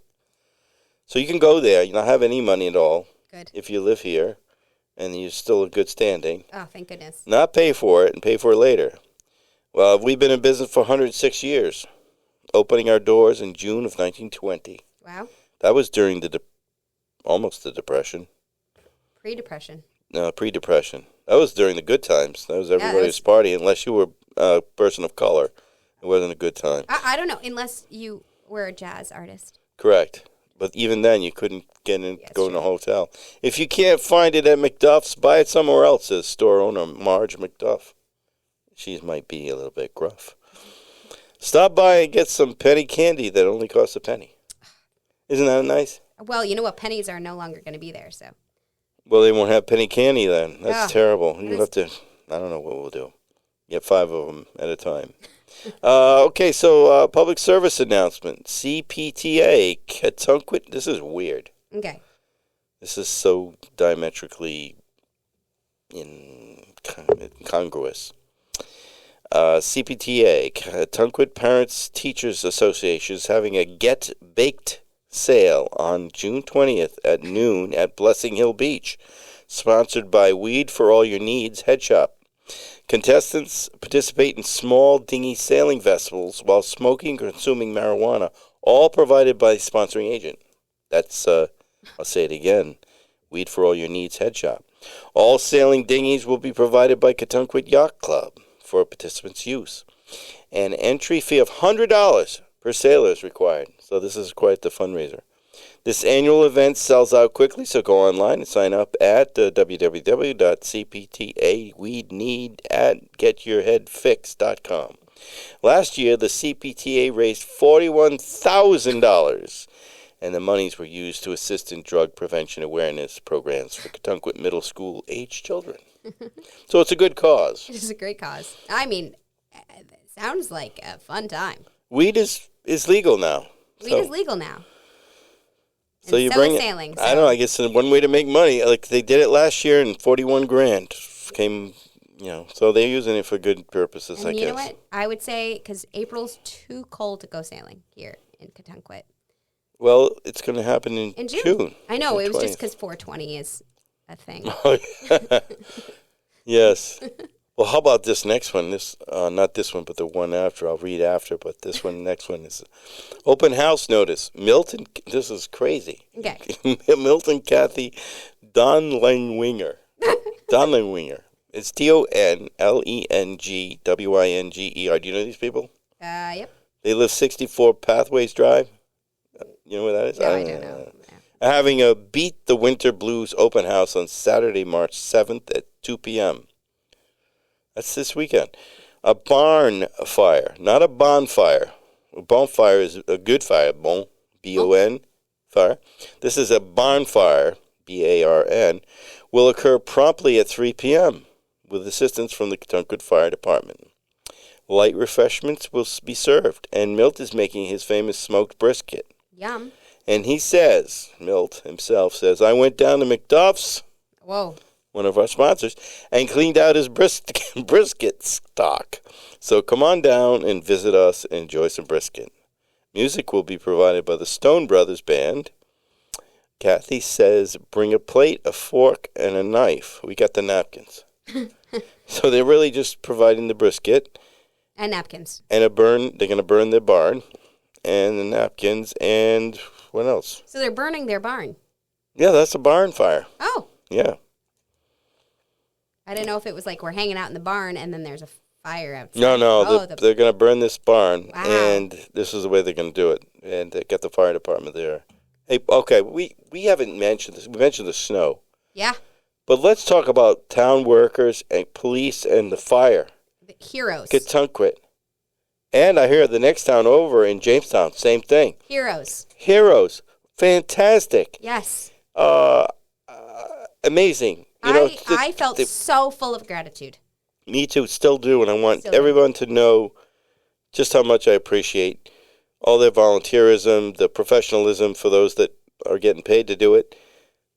So you can go there. You don't have any money at all. Good. If you live here and you're still in good standing. Oh, thank goodness. Not pay for it and pay for it later. Well, we've been in business for 106 years, opening our doors in June of 1920. Wow. That was during almost the Depression. Pre-depression. No, pre-Depression. That was during the good times. That was everybody was partying, unless you were a person of color. It wasn't a good time. I don't know, unless you were a jazz artist. Correct. But even then, you couldn't get in, go in a hotel. If you can't find it at McDuff's, buy it somewhere else, says store owner Marge McDuff. She might be a little bit gruff. Stop by and get some penny candy that only costs a penny. Isn't that nice? Well, you know what? Pennies are no longer going to be there, so. Well, they won't have penny candy then. That's terrible. You'll have to, I don't know what we'll do. Get 5 of them at a time. Okay, so public service announcement. CPTA, Catunquit. This is weird. Okay. This is so diametrically incongruous. CPTA, Catunquit Parents Teachers Association, is having a Get Baked sale on June 20th at noon at Blessing Hill Beach, sponsored by Weed for All Your Needs Head Shop. Contestants participate in small dinghy sailing vessels while smoking or consuming marijuana, all provided by the sponsoring agent. That's, I'll say it again, Weed for All Your Needs Head Shop. All sailing dinghies will be provided by Catunquit Yacht Club for participants' use. An entry fee of $100 per sailor is required, so this is quite the fundraiser. This annual event sells out quickly, so go online and sign up at www.cptaweedneed@getyourheadfixed.com. Last year, the CPTA raised $41,000, and the monies were used to assist in drug prevention awareness programs for Catunquit middle school age children. So it's a good cause. It is a great cause. I mean, it sounds like a fun time. Weed is legal now. Weed is legal now. So you so bring is it. sailing. So. I don't know. I guess one way to make money, like they did it last year, and $41,000 came. So they're using it for good purposes. And I guess. You know what? I would say because April's too cold to go sailing here in Catunquit. Well, it's going to happen in June. I know. It was 20th. just because 420 is a thing. Yes. Well, how about this next one? This, not this one, but the one after. I'll read after, but this one, next one is open house notice. Milton, this is crazy. Okay. Milton Kathy Donlengwinger. Donlengwinger. It's DONLENGWINGER. Do you know these people? Yep. They live 64 Pathways Drive. You know where that is? No, I don't know. Having a Beat the Winter Blues open house on Saturday, March 7th at 2 p.m. That's this weekend. A barn fire, not a bonfire. A bonfire is a good fire, B-O-N, fire. This is a barn fire, B-A-R-N, will occur promptly at 3 p.m. with assistance from the Catunquit Fire Department. Light refreshments will be served, and Milt is making his famous smoked brisket. Yum. And he says, Milt himself says, I went down to McDuff's. Whoa. One of our sponsors, and cleaned out his brisket stock. So come on down and visit us and enjoy some brisket. Music will be provided by the Stone Brothers Band. Kathy says, bring a plate, a fork, and a knife. We got the napkins. So they're really just providing the brisket. And napkins. And they're going to burn their barn. And the napkins, and what else? So they're burning their barn. Yeah, that's a barn fire. Oh. Yeah. I didn't know if it was like we're hanging out in the barn and then there's a fire outside. No, they're going to burn this barn, Wow. and this is the way they're going to do it. And they got the fire department there. Hey, okay, we haven't mentioned this. We mentioned the snow. Yeah. But let's talk about town workers and police and the fire. The heroes. Catunquit. And I hear the next town over in Jamestown, same thing. Heroes. Fantastic. Yes. Amazing. I felt so full of gratitude. Me too, still do, and I want Still do. everyone to know just how much I appreciate all their volunteerism, the professionalism for those that are getting paid to do it.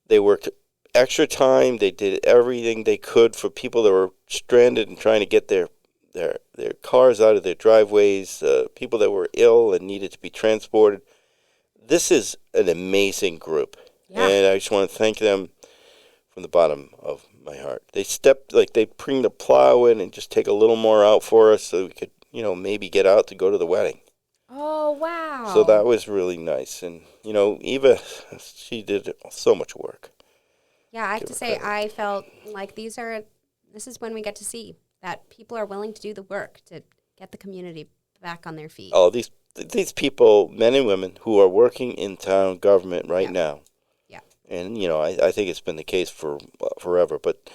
They worked extra time. They did everything they could for people that were stranded and trying to get their cars out of their driveways, people that were ill and needed to be transported. This is an amazing group, and I just want to thank them from the bottom of my heart. They they bring the plow in and just take a little more out for us so we could, maybe get out to go to the wedding. Oh, wow. So that was really nice. And, Eva, she did so much work. Yeah, I have to say, I felt like this is when we get to see that people are willing to do the work to get the community back on their feet. Oh, these people, men and women, who are working in town government right now. Yeah. And, I think it's been the case for forever. But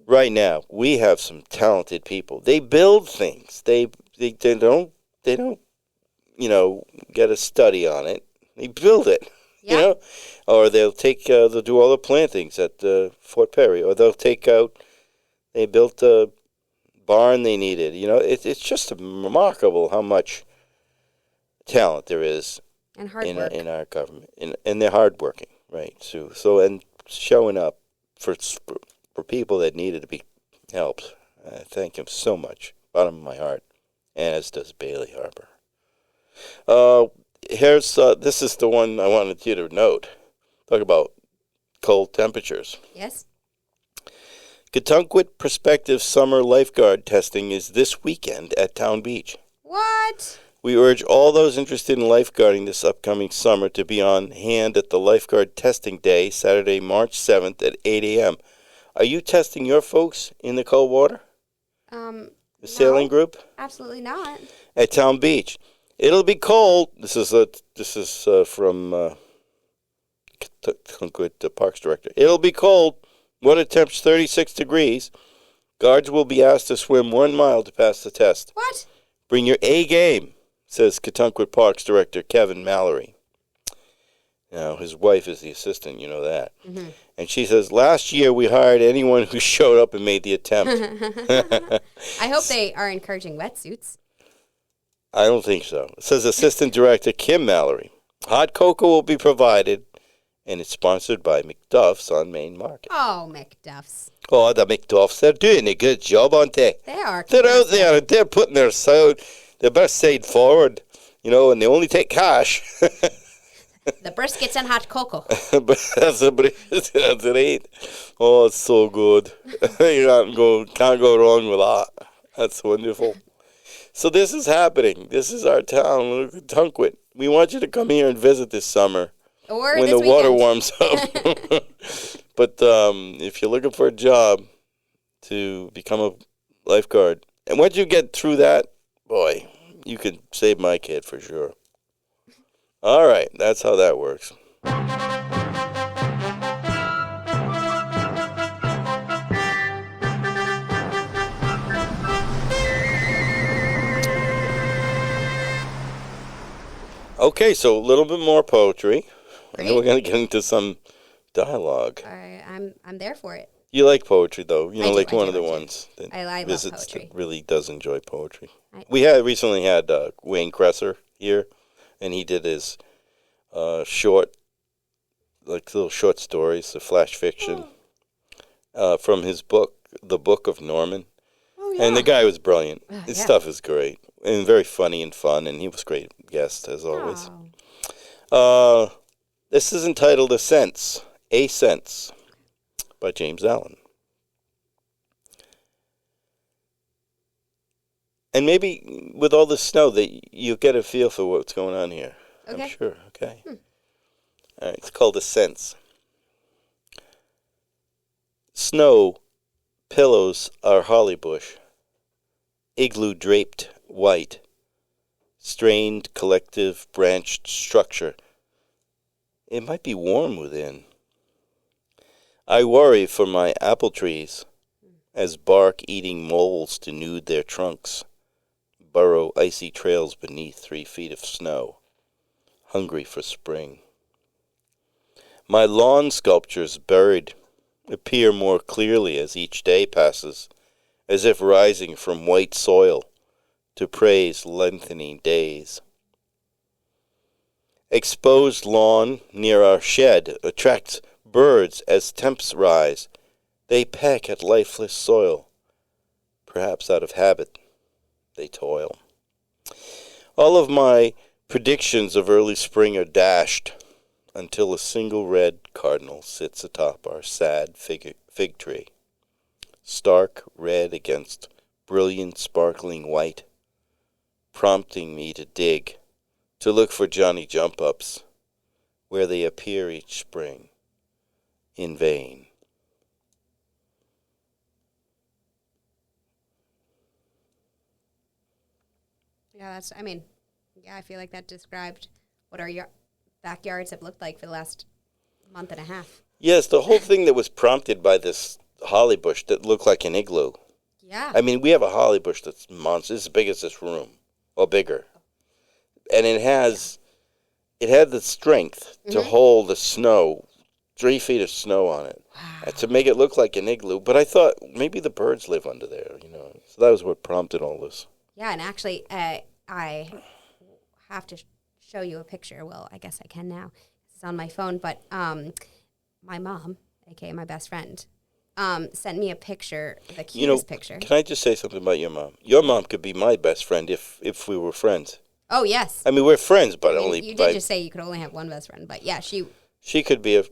right now, we have some talented people. They build things. They don't get a study on it. They build it, or they'll do all the plantings at Fort Perry, or they built a barn they needed. It's just remarkable how much talent there is and hard work in our government, and they're hardworking, right? So and showing up for people that needed to be helped. I thank him so much, bottom of my heart, and as does Bailey Harbor. This is the one I wanted you to note. Talk about cold temperatures. Yes. Katunkwit Prospective Summer Lifeguard Testing is this weekend at Town Beach. What? We urge all those interested in lifeguarding this upcoming summer to be on hand at the Lifeguard Testing Day, Saturday, March 7th at 8 a.m. Are you testing your folks in the cold water? The sailing group? Absolutely not. At Town Beach. It'll be cold. This is from the Parks Director. It'll be cold. Water temperature 36 degrees. Guards will be asked to swim 1 mile to pass the test. What? Bring your A game, says Katunkwit Parks Director Kevin Mallory. Now, his wife is the assistant, you know that. Mm-hmm. And she says, last year we hired anyone who showed up and made the attempt. I hope they are encouraging wetsuits. I don't think so. It says Assistant Director Kim Mallory. Hot cocoa will be provided, and it's sponsored by McDuff's on Main Market. Oh, McDuff's. Oh, the McDuff's, they're doing a good job, aren't they? They are. They're out there, and they're putting their best side forward, and they only take cash. The briskets and hot cocoa. But that's it ain't. Oh, it's so good. You can't go wrong with that. That's wonderful. So this is happening. This is our town, Tunkwit. We want you to come here and visit this summer. Or when this the water weekend. warms up. But if you're looking for a job to become a lifeguard, and once you get through that, boy, you can save my kid for sure. All right, that's how that works. Okay, so a little bit more poetry, and then we're going to get into some dialogue. I'm there for it. You like poetry, though. You know, I do, one of the ones that I visits love poetry. that really does enjoy poetry. We recently had Wayne Kresser here, and he did his short, little short stories, the flash fiction, from his book, The Book of Norman. Oh, yeah. And the guy was brilliant. His stuff is great, and very funny and fun, and he was a great guest, as always. This is entitled A Sense, by James Allen. And maybe with all the snow that you get a feel for what's going on here. Okay. I'm sure. Okay. All right. It's called A Sense. Snow pillows our holly bush, igloo draped white, strained collective branched structure. It might be warm within. I worry for my apple trees as bark-eating moles denude their trunks, burrow icy trails beneath 3 feet of snow, hungry for spring. My lawn sculptures buried appear more clearly as each day passes, as if rising from white soil to praise lengthening days. Exposed lawn near our shed attracts birds as temps rise. They peck at lifeless soil. Perhaps out of habit, they toil. All of my predictions of early spring are dashed until a single red cardinal sits atop our sad fig tree, stark red against brilliant sparkling white, prompting me to dig, to look for Johnny jump-ups, where they appear each spring, in vain. Yeah, I feel like that described what our backyards have looked like for the last month and a half. Yes, the whole thing that was prompted by this holly bush that looked like an igloo. Yeah. I mean, we have a holly bush that's monstrous, as big as this room, or bigger. And it had the strength to hold the snow, 3 feet of snow on it, to make it look like an igloo. But I thought maybe the birds live under there, So that was what prompted all this. Yeah, and actually, I have to show you a picture. Well, I guess I can now. It's on my phone. But my mom, a.k.a. my best friend, sent me a picture, the cutest picture. Can I just say something about your mom? Your mom could be my best friend if we were friends. Oh, yes. I mean, we're friends, but only... You did just say you could only have one best friend. But, yeah, she could be a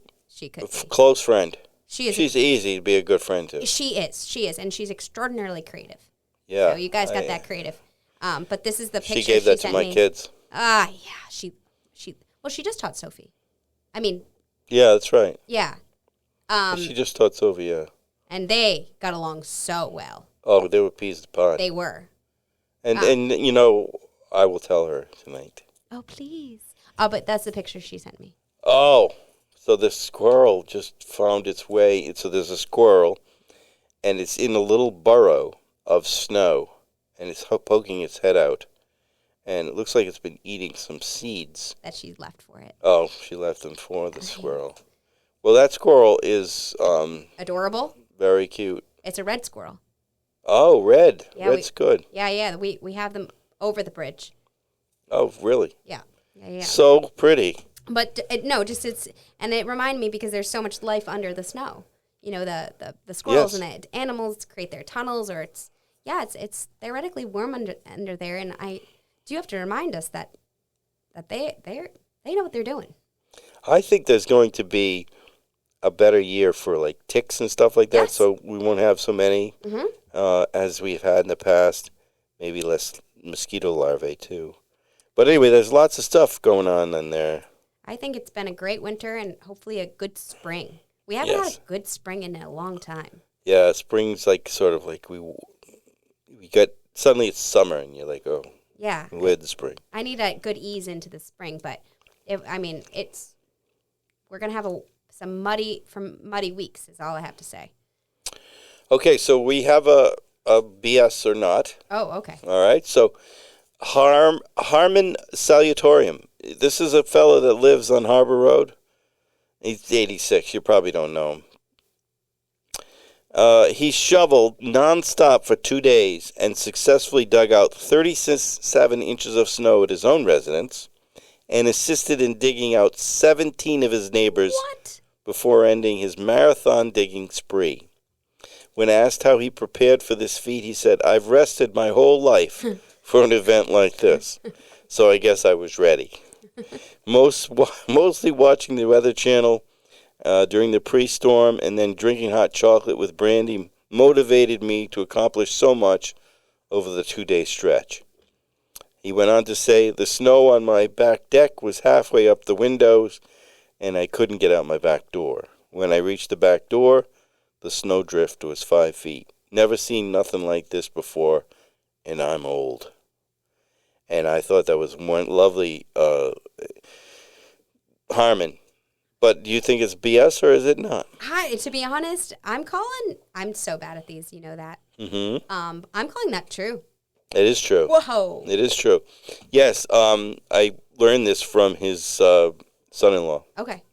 be. close friend. She's easy to be a good friend to. She is. And she's extraordinarily creative. Yeah. So you guys got that creative. But this is the picture she gave that to my kids. Yeah. She just taught Sophie. I mean. Yeah, that's right. Yeah. She just taught Sophie, yeah. And they got along so well. Oh, they were peas in the pod. They were. And I will tell her tonight. Oh, please. Oh, but that's the picture she sent me. Oh, so the squirrel just found its way. So there's a squirrel, and it's in a little burrow of snow, and it's poking its head out. And it looks like it's been eating some seeds. That she left for it. Oh, she left them for the squirrel. Well, that squirrel is... adorable. Very cute. It's a red squirrel. Oh, red. Yeah, Red's good. Yeah. We have them over the bridge. Oh, really? Yeah. So pretty. But and it reminded me because there's so much life under the snow. The squirrels and the animals create their tunnels, or it's theoretically warm under there, and I do have to remind us that they know what they're doing. I think there's going to be a better year for like ticks and stuff like that, yes. So we won't have so many as we've had in the past. Maybe less mosquito larvae too. But anyway, there's lots of stuff going on in there. I think it's been a great winter and hopefully a good spring. We haven't had a good spring in a long time. Yeah, spring's like sort of like we got suddenly it's summer and you're like, oh, yeah, where's the spring? I need a good ease into the spring, but we're gonna have some muddy weeks. Is all I have to say. Okay, so we have a BS or not. Oh, okay. All right, so Harmon Salutatorium. This is a fellow that lives on Harbor Road. He's 86. You probably don't know him. He shoveled nonstop for 2 days and successfully dug out 37 inches of snow at his own residence and assisted in digging out 17 of his neighbors before ending his marathon digging spree. When asked how he prepared for this feat, he said, "I've rested my whole life for an event like this, so I guess I was ready." Mostly watching the Weather Channel during the pre-storm and then drinking hot chocolate with brandy motivated me to accomplish so much over the 2-day stretch. He went on to say, "The snow on my back deck was halfway up the windows, and I couldn't get out my back door. When I reached the back door, the snowdrift was 5 feet. Never seen nothing like this before, and I'm old." And I thought that was one lovely Harmon. But do you think it's BS or is it not? To be honest, I'm so bad at these, you know that. Mm-hmm. I'm calling that true. It is true. Whoa. It is true. Yes, I learned this from his son-in-law. Okay.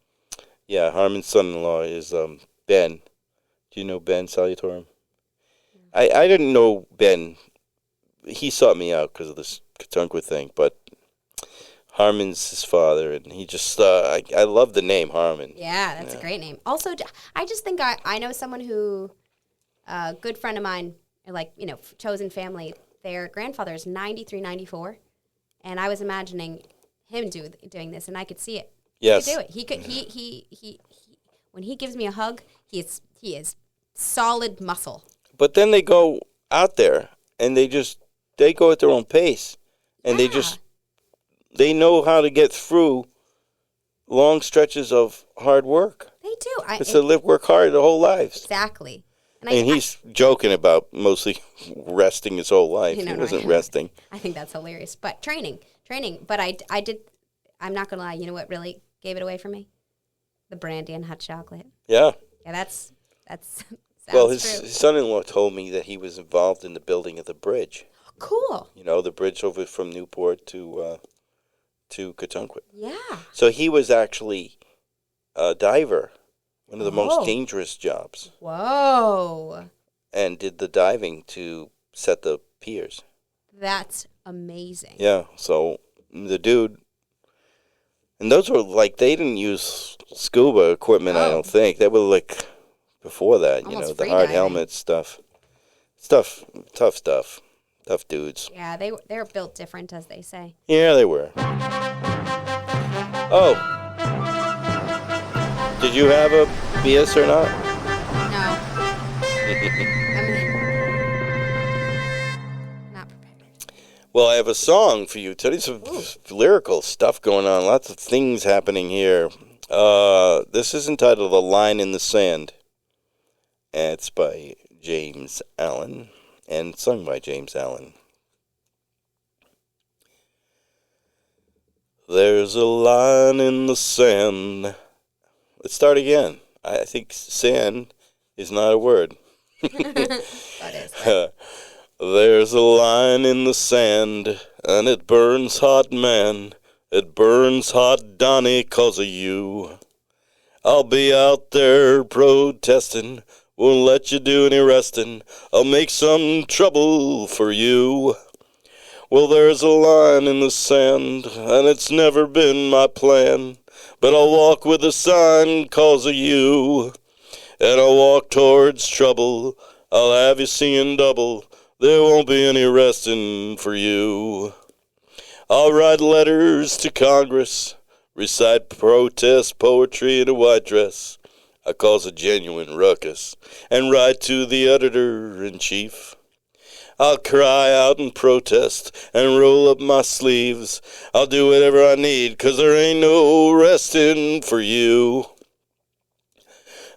Yeah, Harmon's son-in-law is Ben. Do you know Ben Salutorum? I didn't know Ben. He sought me out because of this Katunqua thing, but Harmon's his father, and he just, I love the name Harmon. Yeah, that's a great name. Also, I just think I know someone who, a good friend of mine, like, chosen family, their grandfather is 93, 94, and I was imagining him doing this, and I could see it. Yes. He could do it. He could, he when he gives me a hug, he is solid muscle. But then they go out there, and they go at their own pace, and they know how to get through long stretches of hard work. They do. It's work hard their whole lives. Exactly. And he's joking about mostly resting his whole life. He wasn't resting. I think that's hilarious. But training. But I'm not going to lie. You know what really gave it away for me? The brandy and hot chocolate. Yeah. Yeah, that's well, his son-in-law told me that he was involved in the building of the bridge. Cool. The bridge over from Newport to Katunqua. Yeah. So he was actually a diver, one of the most dangerous jobs. Whoa. And did the diving to set the piers. That's amazing. Yeah, so the dude, and those were they didn't use scuba equipment, I don't think. They were before that, Almost the hard freediving. helmets tough stuff. Tough dudes. Yeah, they were built different, as they say. Yeah, they were. Oh. Did you have a BS or not? No. I'm not prepared. Well, I have a song for you. Today's some lyrical stuff going on. Lots of things happening here. This is entitled A Line in the Sand. And it's by James Allen. And sung by James Allen. There's a line in the sand. Let's start again. I think sand is not a word. That is. There's a line in the sand, and it burns hot, man. It burns hot, Donnie, 'cause of you. I'll be out there protesting. Won't let you do any resting. I'll make some trouble for you. Well, there's a line in the sand, and it's never been my plan. But I'll walk with a sign 'cause of you. And I'll walk towards trouble. I'll have you seeing double. There won't be any resting for you. I'll write letters to Congress. Recite protest poetry in a white dress. I cause a genuine ruckus and write to the editor-in-chief. I'll cry out and protest and roll up my sleeves. I'll do whatever I need, 'cause there ain't no resting for you.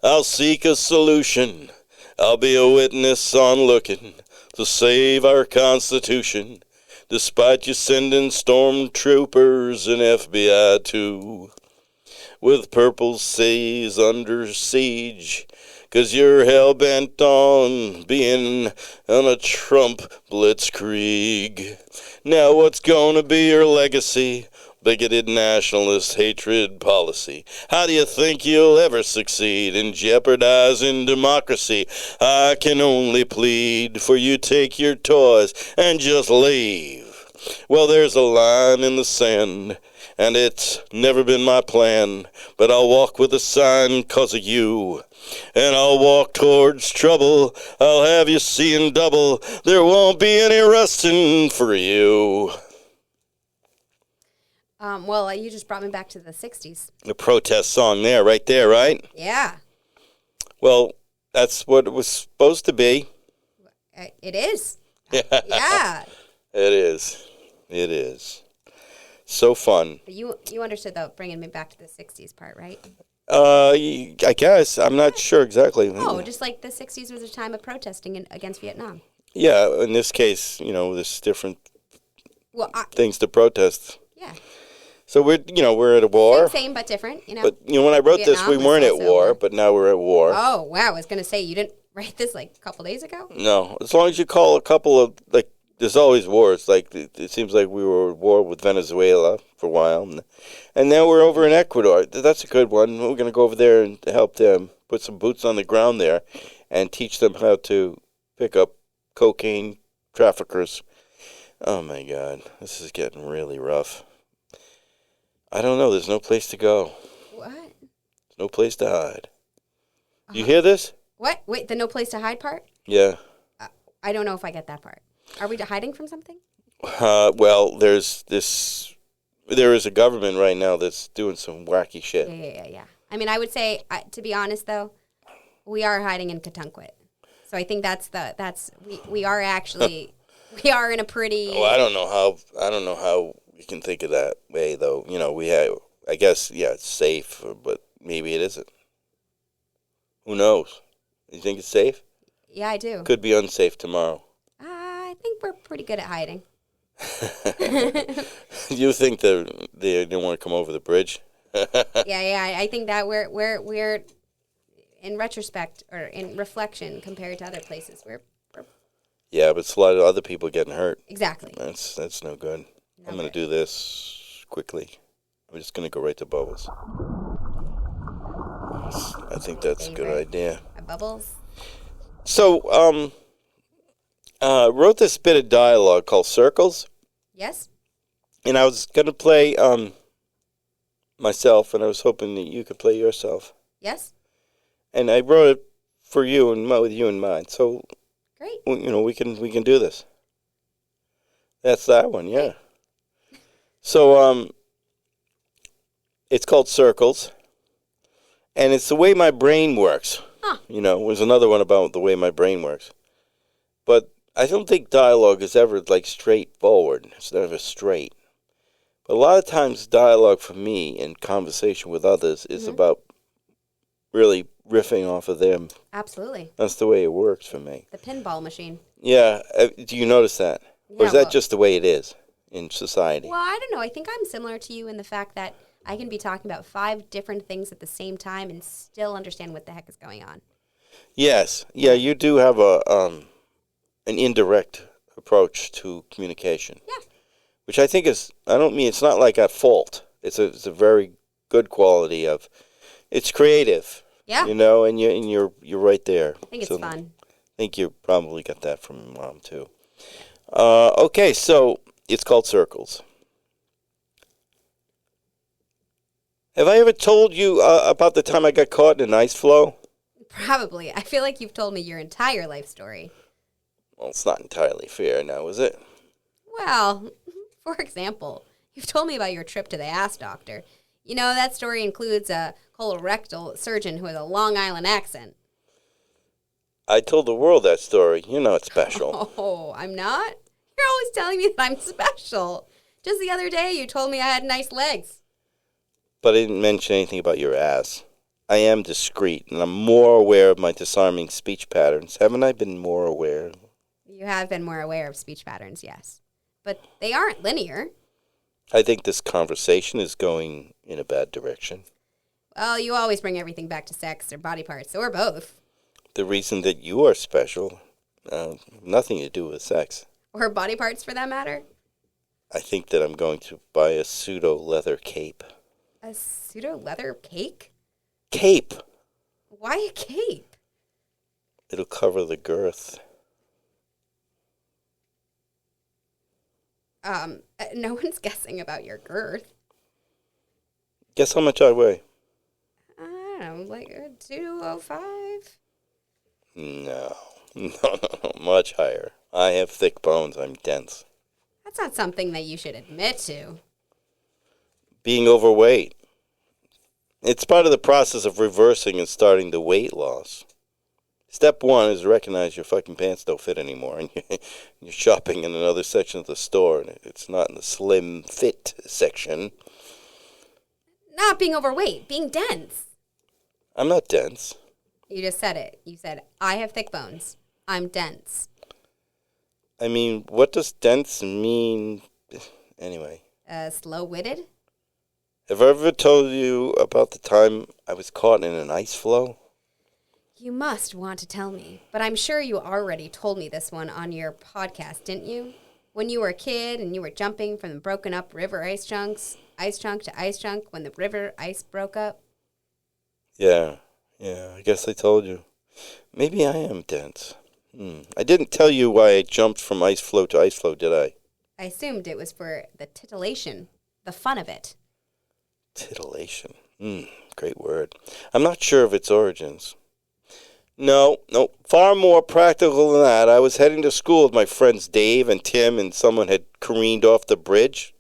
I'll seek a solution. I'll be a witness on looking to save our Constitution, despite you sending stormtroopers and FBI too. With purple seas under siege, 'cause you're hell-bent on being on a Trump blitzkrieg. Now what's gonna be your legacy? Bigoted nationalist hatred policy. How do you think you'll ever succeed in jeopardizing democracy? I can only plead for you take your toys and just leave. Well, there's a line in the sand, and it's never been my plan, but I'll walk with a sign 'cause of you. And I'll walk towards trouble. I'll have you seeing double. There won't be any resting for you. Well, you just brought me back to the 60s. The protest song right there, right? Yeah. Well, that's what it was supposed to be. It is. Yeah. Yeah. It is. It is. So fun. But you understood, though, bringing me back to the 60s part, right? I guess. I'm not sure exactly. Oh, just like the 60s was a time of protesting against Vietnam. Yeah, in this case, there's different things to protest. Yeah. So we're at a war. Same but different, But when I wrote this, we weren't at war, but now we're at war. Oh, wow. I was going to say, you didn't write this a couple days ago? No. As long as you call a couple of, there's always wars. It seems like we were at war with Venezuela for a while. And now we're over in Ecuador. That's a good one. We're going to go over there and help them, put some boots on the ground there. and teach them how to pick up cocaine traffickers. Oh, my God. This is getting really rough. I don't know. There's no place to go. What? There's no place to hide. You hear this? What? Wait, the no place to hide part? Yeah. I don't know if I get that part. Are we hiding from something? Well, there is a government right now that's doing some wacky shit. Yeah. I mean, I would say, to be honest, though, we are hiding in Katunkwit. So I think we are actually, we are in a pretty... Well, I don't know how we can think of that way, though. You know, I guess, yeah, it's safe, but maybe it isn't. Who knows? You think it's safe? Yeah, I do. Could be unsafe tomorrow. I think we're pretty good at hiding. You think they don't want to come over the bridge? Yeah. I think that we're in retrospect or in reflection compared to other places. We're Yeah, but it's a lot of other people getting hurt. exactly. That's no good. No I'm going to good. do this quickly. I'm just going to go right to Bubbles. I think that's a good Favorite. idea. Bubbles. So, wrote this bit of dialogue called Circles, Yes. and I was going to play myself, and I was hoping that you could play yourself. Yes. And I wrote it for you and with you in mind. So, Great. you know, we can do this. That's that one, yeah. So, it's called Circles, and it's the way my brain works. Huh. You know, there's another one about the way my brain works. But I don't think dialogue is ever, like, straightforward. It's never straight. But a lot of times dialogue for me in conversation with others is about really riffing off of them. Absolutely. That's the way it works for me. The pinball machine. Yeah. Do you notice that? Or Yeah, is that well- just the way it is in society? Well, I don't know. I think I'm similar to you in the fact that I can be talking about 5 different things at the same time and still understand what the heck is going on. Yes. Yeah, you do have an indirect approach to communication. Yeah. Which I think is, I don't mean, it's not like at fault. It's a very good quality of, it's creative. Yeah. You know, and you're right there. I think it's fun. I think you probably got that from your mom too. Okay, so it's called Circles. Have I ever told you about the time I got caught in an ice flow? Probably. I feel like you've told me your entire life story. Well, it's not entirely fair now, is it? Well, for example, you've told me about your trip to the ass doctor. You know, that story includes a colorectal surgeon who has a Long Island accent. I told the world that story. You're not special. Oh, I'm not? You're always telling me that I'm special. Just the other day, you told me I had nice legs. But I didn't mention anything about your ass. I am discreet, and I'm more aware of my disarming speech patterns. Haven't I been more aware? You have been more aware of speech patterns, yes. But they aren't linear. I think this conversation is going in a bad direction. Well, you always bring everything back to sex or body parts, or both. The reason that you are special, nothing to do with sex. Or body parts, for that matter. I think that I'm going to buy a pseudo-leather cape. A pseudo-leather cake? Cape! Why a cape? It'll cover the girth. No one's guessing about your girth. Guess how much I weigh? I don't know, like 205? No, much higher. I have thick bones. I'm dense. That's not something that you should admit to. Being overweight. It's part of the process of reversing and starting the weight loss. Step 1 is recognize your fucking pants don't fit anymore, and you're shopping in another section of the store, and it's not in the slim fit section. Not being overweight, being dense. I'm not dense. You just said it. You said, I have thick bones. I'm dense. I mean, what does dense mean? Anyway. Slow-witted? Have I ever told you about the time I was caught in an ice flow? You must want to tell me, but I'm sure you already told me this one on your podcast, didn't you? When you were a kid and you were jumping from the broken up river ice chunk to ice chunk when the river ice broke up. Yeah, I guess I told you. Maybe I am dense. I didn't tell you why I jumped from ice floe to ice floe, did I? I assumed it was for the titillation, the fun of it. Titillation. Great word. I'm not sure of its origins. No, far more practical than that. I was heading to school with my friends Dave and Tim, and someone had careened off the bridge,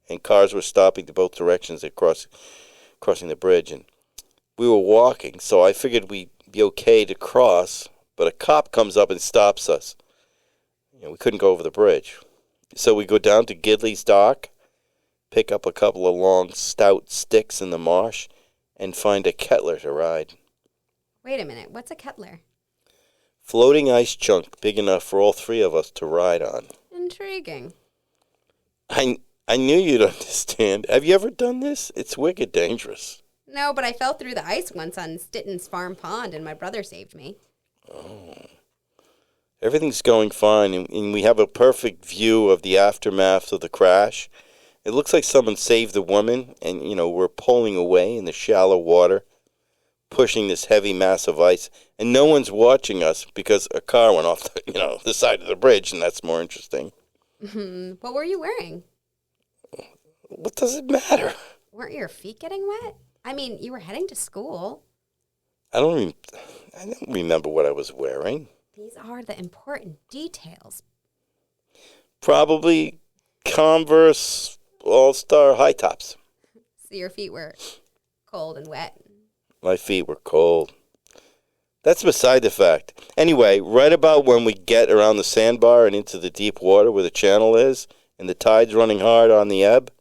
and cars were stopping to both directions at crossing the bridge, and we were walking, so I figured we'd be okay to cross, but a cop comes up and stops us. We couldn't go over the bridge. So we go down to Gidley's dock, pick up a couple of long, stout sticks in the marsh, and find a kettler to ride. Wait a minute, what's a kettler? Floating ice chunk big enough for all three of us to ride on. Intriguing. I knew you'd understand. Have you ever done this? It's wicked dangerous. No, but I fell through the ice once on Stitton's Farm Pond, and my brother saved me. Oh. Everything's going fine, and we have a perfect view of the aftermath of the crash. It looks like someone saved the woman, and, we're pulling away in the shallow water, pushing this heavy mass of ice, and no one's watching us because a car went off the side of the bridge, and that's more interesting. What were you wearing? What does it matter? Weren't your feet getting wet? I mean, you were heading to school. I don't remember what I was wearing. These are the important details. Probably Converse All-Star high tops. So your feet were cold and wet. My feet were cold. That's beside the fact. Anyway, right about when we get around the sandbar and into the deep water where the channel is, and the tide's running hard on the ebb.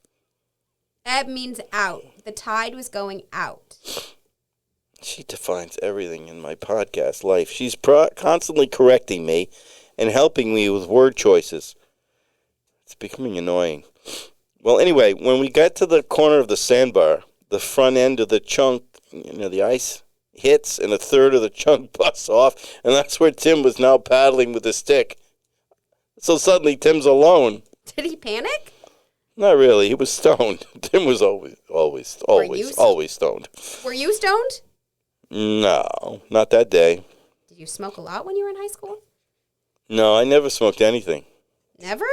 Ebb means out. The tide was going out. She defines everything in my podcast life. She's constantly correcting me and helping me with word choices. It's becoming annoying. Well, anyway, when we got to the corner of the sandbar, the front end of the chunk, the ice hits, and a third of the chunk busts off, and that's where Tim was now paddling with the stick. So suddenly Tim's alone. Did he panic? Not really. He was stoned. Tim was always stoned. Were you stoned? No, not that day. Did you smoke a lot when you were in high school? No, I never smoked anything. Never?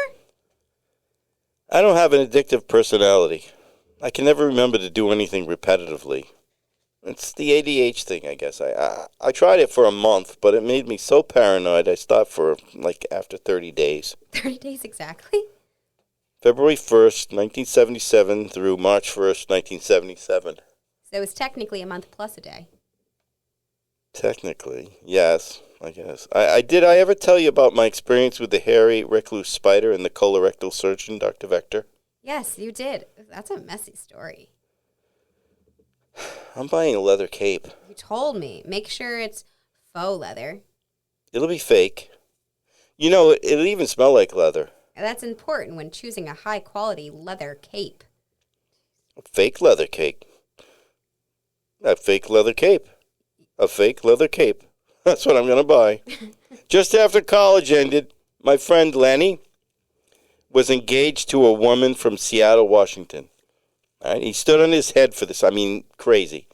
I don't have an addictive personality. I can never remember to do anything repetitively. It's the ADHD thing, I guess. I tried it for a month, but it made me so paranoid I stopped for, after 30 days. 30 days exactly? February 1st, 1977 through March 1st, 1977. So it was technically a month plus a day. Technically, yes, I guess. Did I ever tell you about my experience with the hairy recluse spider and the colorectal surgeon, Dr. Vector? Yes, you did. That's a messy story. I'm buying a leather cape. You told me. Make sure it's faux leather. It'll be fake. It'll even smell like leather. That's important when choosing a high-quality leather cape. A fake leather cape. A fake leather cape. A fake leather cape. That's what I'm going to buy. Just after college ended, my friend Lenny was engaged to a woman from Seattle, Washington. All right? He stood on his head for this. I mean, crazy.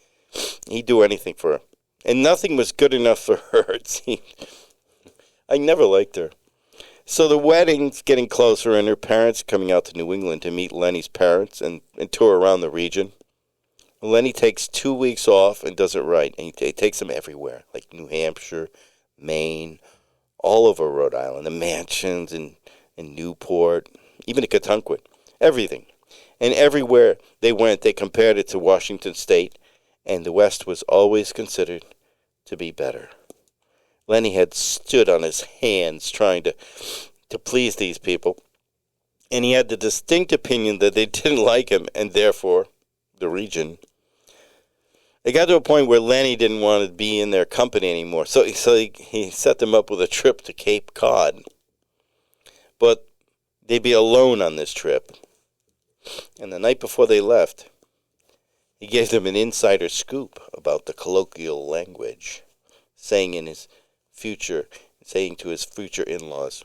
He'd do anything for her. And nothing was good enough for her. It seemed. I never liked her. So the wedding's getting closer, and her parents coming out to New England to meet Lenny's parents and tour around the region. Lenny takes 2 weeks off and does it right. And he takes them everywhere, like New Hampshire, Maine, all over Rhode Island, the mansions in Newport, even to Katunkwit, everything. And everywhere they went, they compared it to Washington State, and the West was always considered to be better. Lenny had stood on his hands trying to please these people, and he had the distinct opinion that they didn't like him, and therefore the region. It got to a point where Lenny didn't want to be in their company anymore, so he set them up with a trip to Cape Cod. But they'd be alone on this trip. And the night before they left, he gave them an insider scoop about the colloquial language, saying to his future in-laws,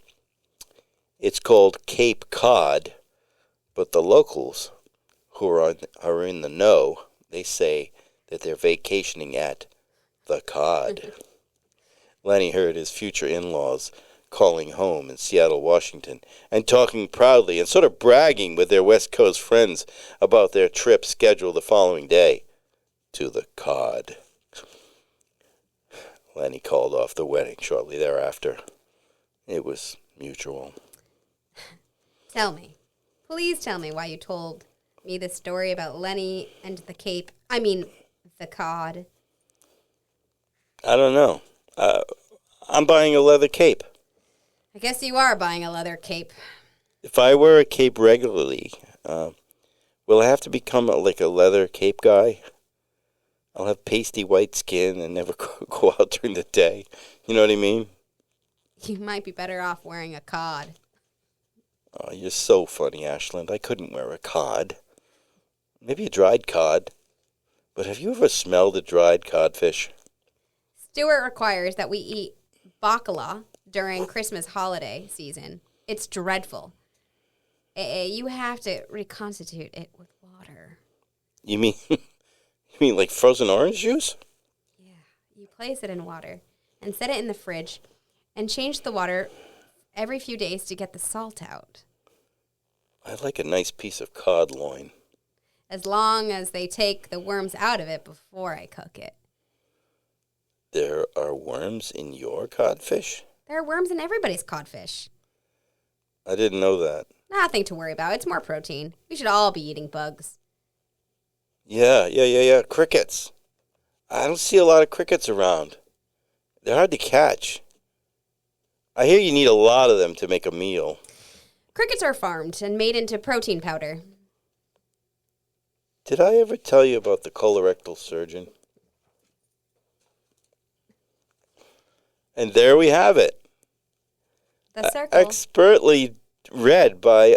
"It's called Cape Cod, but the locals who are in the know, they say that they're vacationing at the Cod." Lenny heard his future in-laws calling home in Seattle, Washington, and talking proudly and sort of bragging with their West Coast friends about their trip scheduled the following day to the Cod. Lenny called off the wedding shortly thereafter. It was mutual. Tell me. Please tell me why you told me this story about Lenny and the Cape. I mean, the Cod. I don't know. I'm buying a leather cape. I guess you are buying a leather cape. If I wear a cape regularly, will I have to become like a leather cape guy? I'll have pasty white skin and never go out during the day. You know what I mean? You might be better off wearing a cod. Oh, you're so funny, Ashland. I couldn't wear a cod. Maybe a dried cod. But have you ever smelled a dried codfish? Stuart requires that we eat bacala during Christmas holiday season. It's dreadful. You have to reconstitute it with water. You mean you mean like frozen orange juice? Yeah. You place it in water and set it in the fridge and change the water every few days to get the salt out. I like a nice piece of cod loin. As long as they take the worms out of it before I cook it. There are worms in your codfish? There are worms in everybody's codfish. I didn't know that. Nothing to worry about. It's more protein. We should all be eating bugs. Yeah. Crickets. I don't see a lot of crickets around. They're hard to catch. I hear you need a lot of them to make a meal. Crickets are farmed and made into protein powder. Did I ever tell you about the colorectal surgeon? And there we have it. The circle. Expertly read by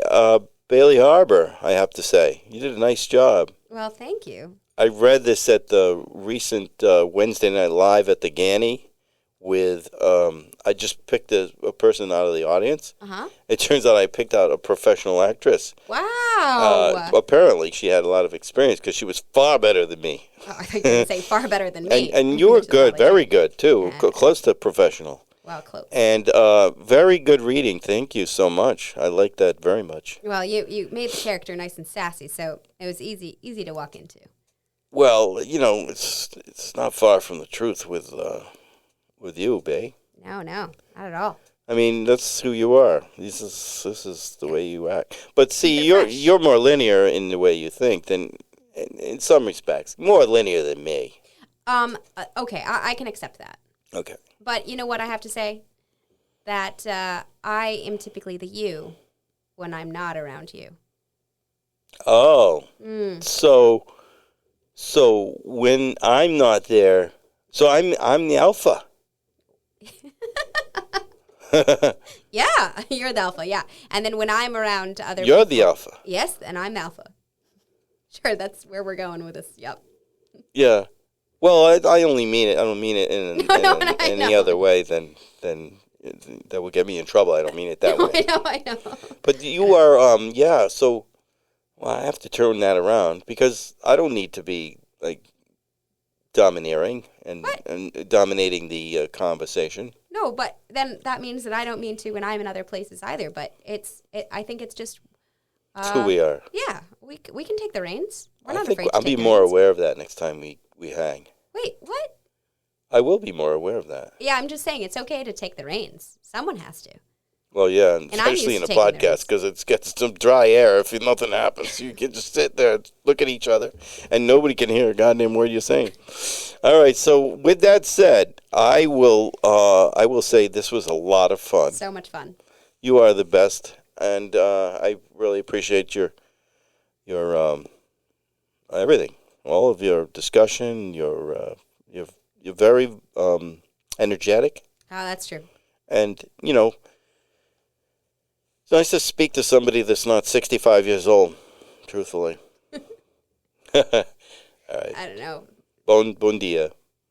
Bailey Harbor, I have to say. You did a nice job. Well, thank you. I read this at the recent Wednesday Night Live at the Ganny with, I just picked a person out of the audience. Uh-huh. It turns out I picked out a professional actress. Wow. Apparently, she had a lot of experience because she was far better than me. Oh, I think you would say far better than me. And you were which is good, probably very good. good, too. Yeah. Close to professional. Wow, close. And very good reading. Thank you so much. I like that very much. Well, you made the character nice and sassy, so it was easy to walk into. Well, you know, it's not far from the truth with you, Bay. No, not at all. I mean, that's who you are. This is the way you act. But see, Keep it fresh. you're more linear in the way you think than, in some respects, more linear than me. Okay, I can accept that. Okay. But you know what I have to say? That I am typically the you when I'm not around you. Oh. So when I'm not there, so I'm the alpha. Yeah, you're the alpha, yeah. And then when I'm around other You're people, the alpha. Yes, and I'm alpha. Sure, that's where we're going with this. Yep. Yeah. Well, I only mean it. I don't mean it in any other way than that would get me in trouble. I don't mean it that way. I know. But you are, yeah. So, well, I have to turn that around because I don't need to be like domineering and dominating the conversation. No, but then that means that I don't mean to when I'm in other places either. But I think it's just. It's who we are. Yeah, we can take the reins. We're I not think afraid to I'll take be the more reins. aware of that next time we hang. Wait, what? I will be more aware of that. Yeah, I'm just saying it's okay to take the reins. Someone has to. Well, yeah, and I'm especially in used a to taking the podcast because it gets some dry air if nothing happens. You can just sit there, look at each other, and nobody can hear a goddamn word you're saying. All right, so with that said, I will say this was a lot of fun. So much fun. You are the best, and I really appreciate your everything, all of your discussion. You're very energetic, Oh, that's true. and you know. It's nice to speak to somebody that's not 65 years old, truthfully. All right. I don't know. Bon dia.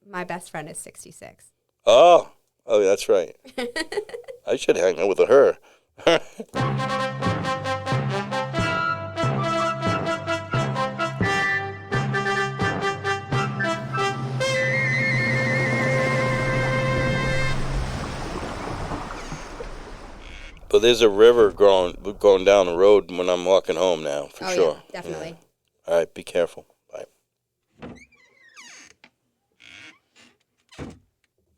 My best friend is 66. Oh, that's right. I should hang out with her. But there's a river going down the road when I'm walking home now, for Oh sure. yeah, definitely. All right, be careful.